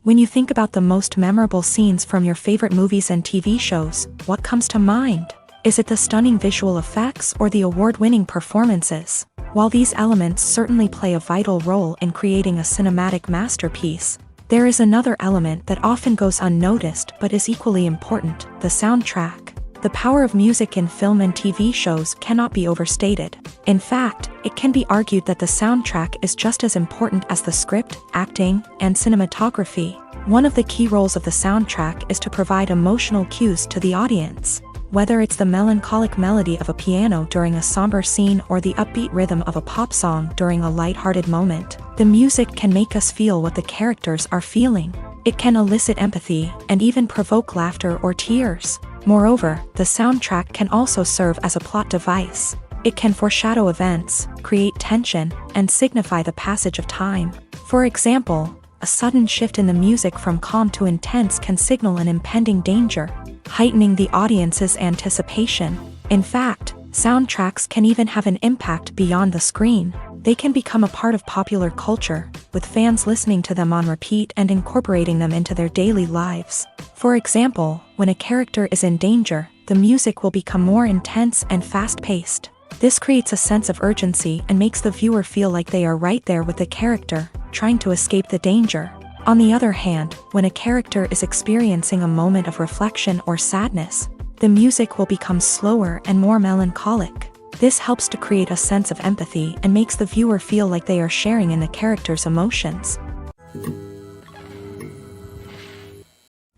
When you think about the most memorable scenes from your favorite movies and TV shows, what comes to mind? Is it the stunning visual effects or the award-winning performances? While these elements certainly play a vital role in creating a cinematic masterpiece, there is another element that often goes unnoticed but is equally important: the soundtrack. The power of music in film and TV shows cannot be overstated. In fact, it can be argued that the soundtrack is just as important as the script, acting, and cinematography. One of the key roles of the soundtrack is to provide emotional cues to the audience. Whether it's the melancholic melody of a piano during a somber scene or the upbeat rhythm of a pop song during a light-hearted moment, the music can make us feel what the characters are feeling. It can elicit empathy and even provoke laughter or tears. Moreover, the soundtrack can also serve as a plot device. It can foreshadow events, create tension, and signify the passage of time. For example, a sudden shift in the music from calm to intense can signal an impending danger, heightening the audience's anticipation. In fact, soundtracks can even have an impact beyond the screen. They can become a part of popular culture, with fans listening to them on repeat and incorporating them into their daily lives. For example, when a character is in danger, the music will become more intense and fast-paced. This creates a sense of urgency and makes the viewer feel like they are right there with the character, trying to escape the danger. On the other hand, when a character is experiencing a moment of reflection or sadness, the music will become slower and more melancholic. This helps to create a sense of empathy and makes the viewer feel like they are sharing in the character's emotions.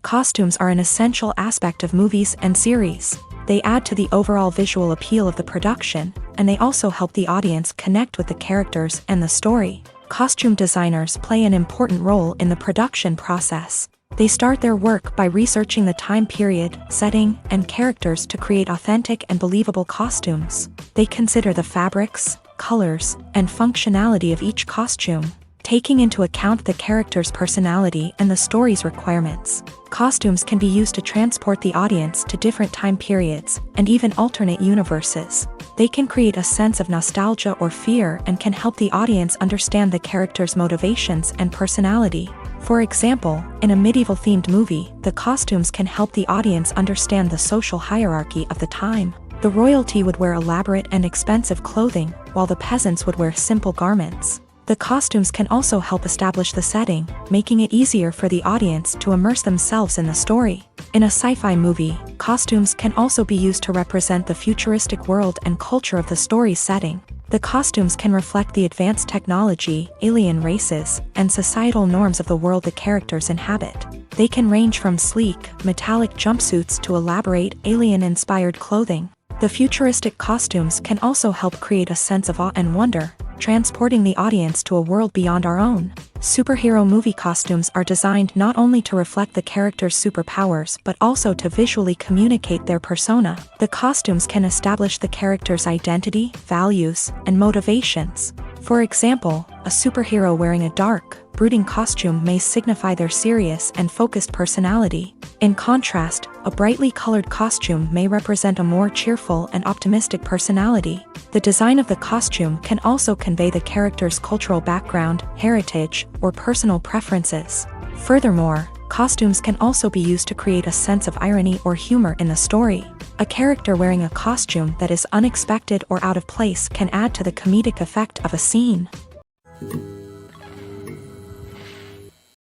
Costumes are an essential aspect of movies and series. They add to the overall visual appeal of the production, and they also help the audience connect with the characters and the story. Costume designers play an important role in the production process. They start their work by researching the time period, setting, and characters to create authentic and believable costumes. They consider the fabrics, colors, and functionality of each costume, taking into account the character's personality and the story's requirements. Costumes can be used to transport the audience to different time periods and even alternate universes. They can create a sense of nostalgia or fear and can help the audience understand the character's motivations and personality. For example, in a medieval-themed movie, the costumes can help the audience understand the social hierarchy of the time. The royalty would wear elaborate and expensive clothing, while the peasants would wear simple garments. The costumes can also help establish the setting, making it easier for the audience to immerse themselves in the story. In a sci-fi movie, costumes can also be used to represent the futuristic world and culture of the story's setting. The costumes can reflect the advanced technology, alien races, and societal norms of the world the characters inhabit. They can range from sleek, metallic jumpsuits to elaborate, alien-inspired clothing. The futuristic costumes can also help create a sense of awe and wonder, transporting the audience to a world beyond our own. Superhero movie costumes are designed not only to reflect the character's superpowers but also to visually communicate their persona. The costumes can establish the character's identity, values, and motivations. For example, a superhero wearing a dark, brooding costume may signify their serious and focused personality. In contrast, a brightly colored costume may represent a more cheerful and optimistic personality. The design of the costume can also convey the character's cultural background, heritage, or personal preferences. Furthermore, costumes can also be used to create a sense of irony or humor in the story. A character wearing a costume that is unexpected or out of place can add to the comedic effect of a scene.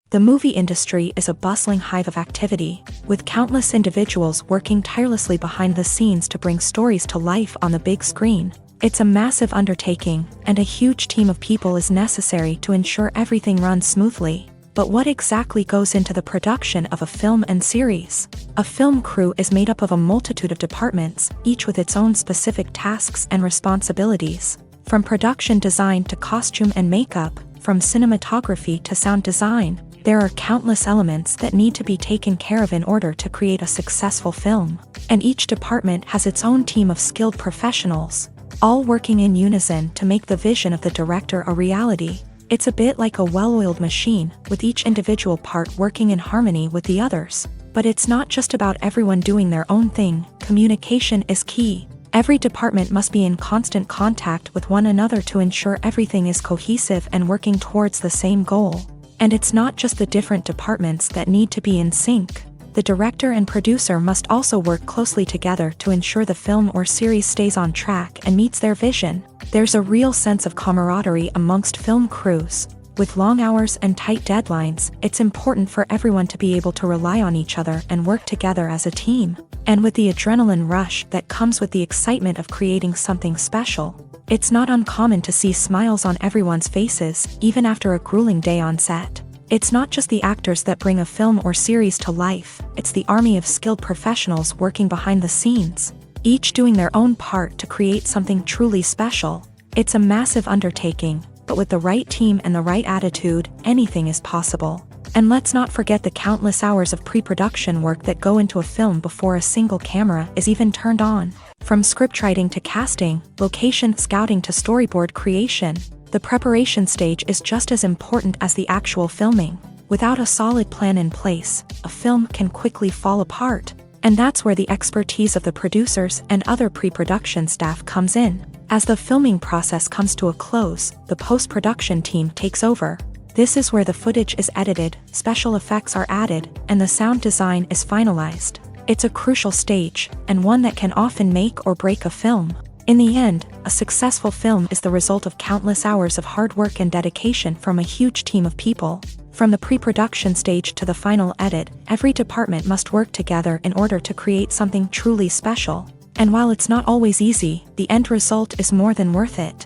The movie industry is a bustling hive of activity, with countless individuals working tirelessly behind the scenes to bring stories to life on the big screen. It's a massive undertaking, and a huge team of people is necessary to ensure everything runs smoothly. But what exactly goes into the production of a film and series? A film crew is made up of a multitude of departments, each with its own specific tasks and responsibilities. From production design to costume and makeup, from cinematography to sound design, there are countless elements that need to be taken care of in order to create a successful film. And each department has its own team of skilled professionals, all working in unison to make the vision of the director a reality. It's a bit like a well-oiled machine, with each individual part working in harmony with the others. But it's not just about everyone doing their own thing. Communication is key. Every department must be in constant contact with one another to ensure everything is cohesive and working towards the same goal. And it's not just the different departments that need to be in sync. The director and producer must also work closely together to ensure the film or series stays on track and meets their vision. There's a real sense of camaraderie amongst film crews. With long hours and tight deadlines, it's important for everyone to be able to rely on each other and work together as a team. And with the adrenaline rush that comes with the excitement of creating something special, it's not uncommon to see smiles on everyone's faces, even after a grueling day on set. It's not just the actors that bring a film or series to life, it's the army of skilled professionals working behind the scenes, each doing their own part to create something truly special. It's a massive undertaking, but with the right team and the right attitude, anything is possible. And let's not forget the countless hours of pre-production work that go into a film before a single camera is even turned on. From scriptwriting to casting, location scouting to storyboard creation, the preparation stage is just as important as the actual filming. Without a solid plan in place, a film can quickly fall apart. And that's where the expertise of the producers and other pre-production staff comes in. As the filming process comes to a close, the post-production team takes over. This is where the footage is edited, special effects are added, and the sound design is finalized. It's a crucial stage, and one that can often make or break a film. In the end, a successful film is the result of countless hours of hard work and dedication from a huge team of people. From the pre-production stage to the final edit, every department must work together in order to create something truly special. And while it's not always easy, the end result is more than worth it.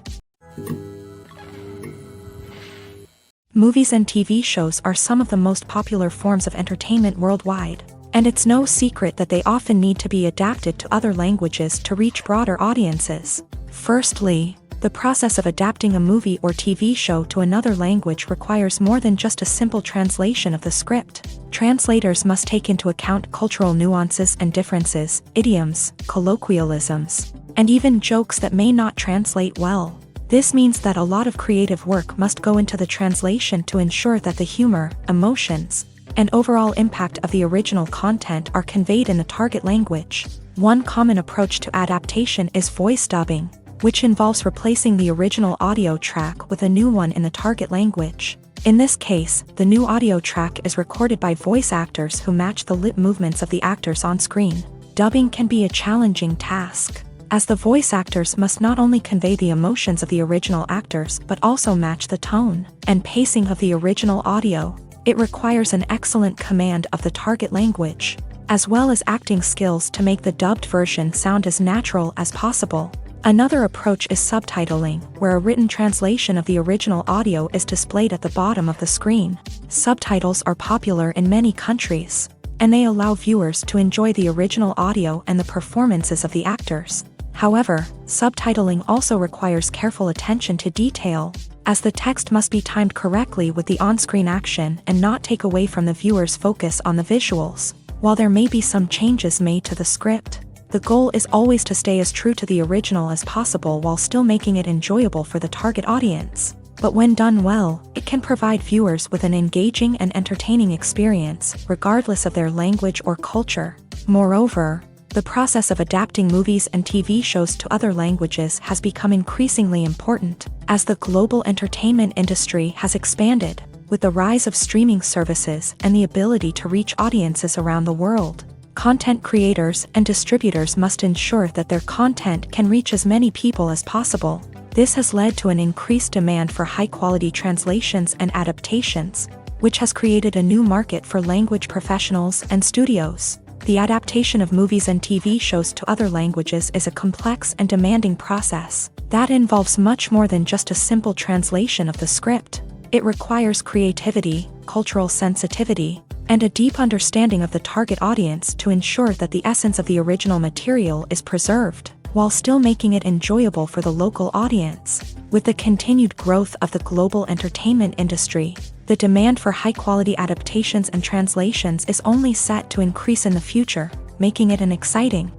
Movies and TV shows are some of the most popular forms of entertainment worldwide, and it's no secret that they often need to be adapted to other languages to reach broader audiences. Firstly, the process of adapting a movie or TV show to another language requires more than just a simple translation of the script. Translators must take into account cultural nuances and differences, idioms, colloquialisms, and even jokes that may not translate well. This means that a lot of creative work must go into the translation to ensure that the humor, emotions, and overall impact of the original content are conveyed in the target language. One common approach to adaptation is voice dubbing, which involves replacing the original audio track with a new one in the target language. In this case, the new audio track is recorded by voice actors who match the lip movements of the actors on screen. Dubbing can be a challenging task, as the voice actors must not only convey the emotions of the original actors but also match the tone and pacing of the original audio. It requires an excellent command of the target language, as well as acting skills to make the dubbed version sound as natural as possible. Another approach is subtitling, where a written translation of the original audio is displayed at the bottom of the screen. Subtitles are popular in many countries, and they allow viewers to enjoy the original audio and the performances of the actors. However, subtitling also requires careful attention to detail, as the text must be timed correctly with the on-screen action and not take away from the viewer's focus on the visuals. While there may be some changes made to the script, the goal is always to stay as true to the original as possible while still making it enjoyable for the target audience. But when done well, it can provide viewers with an engaging and entertaining experience, regardless of their language or culture. Moreover, the process of adapting movies and TV shows to other languages has become increasingly important, as the global entertainment industry has expanded, with the rise of streaming services and the ability to reach audiences around the world. Content creators and distributors must ensure that their content can reach as many people as possible. This has led to an increased demand for high-quality translations and adaptations, which has created a new market for language professionals and studios. The adaptation of movies and TV shows to other languages is a complex and demanding process that involves much more than just a simple translation of the script. It requires creativity, cultural sensitivity, and a deep understanding of the target audience to ensure that the essence of the original material is preserved, while still making it enjoyable for the local audience. With the continued growth of the global entertainment industry, the demand for high-quality adaptations and translations is only set to increase in the future, making it an exciting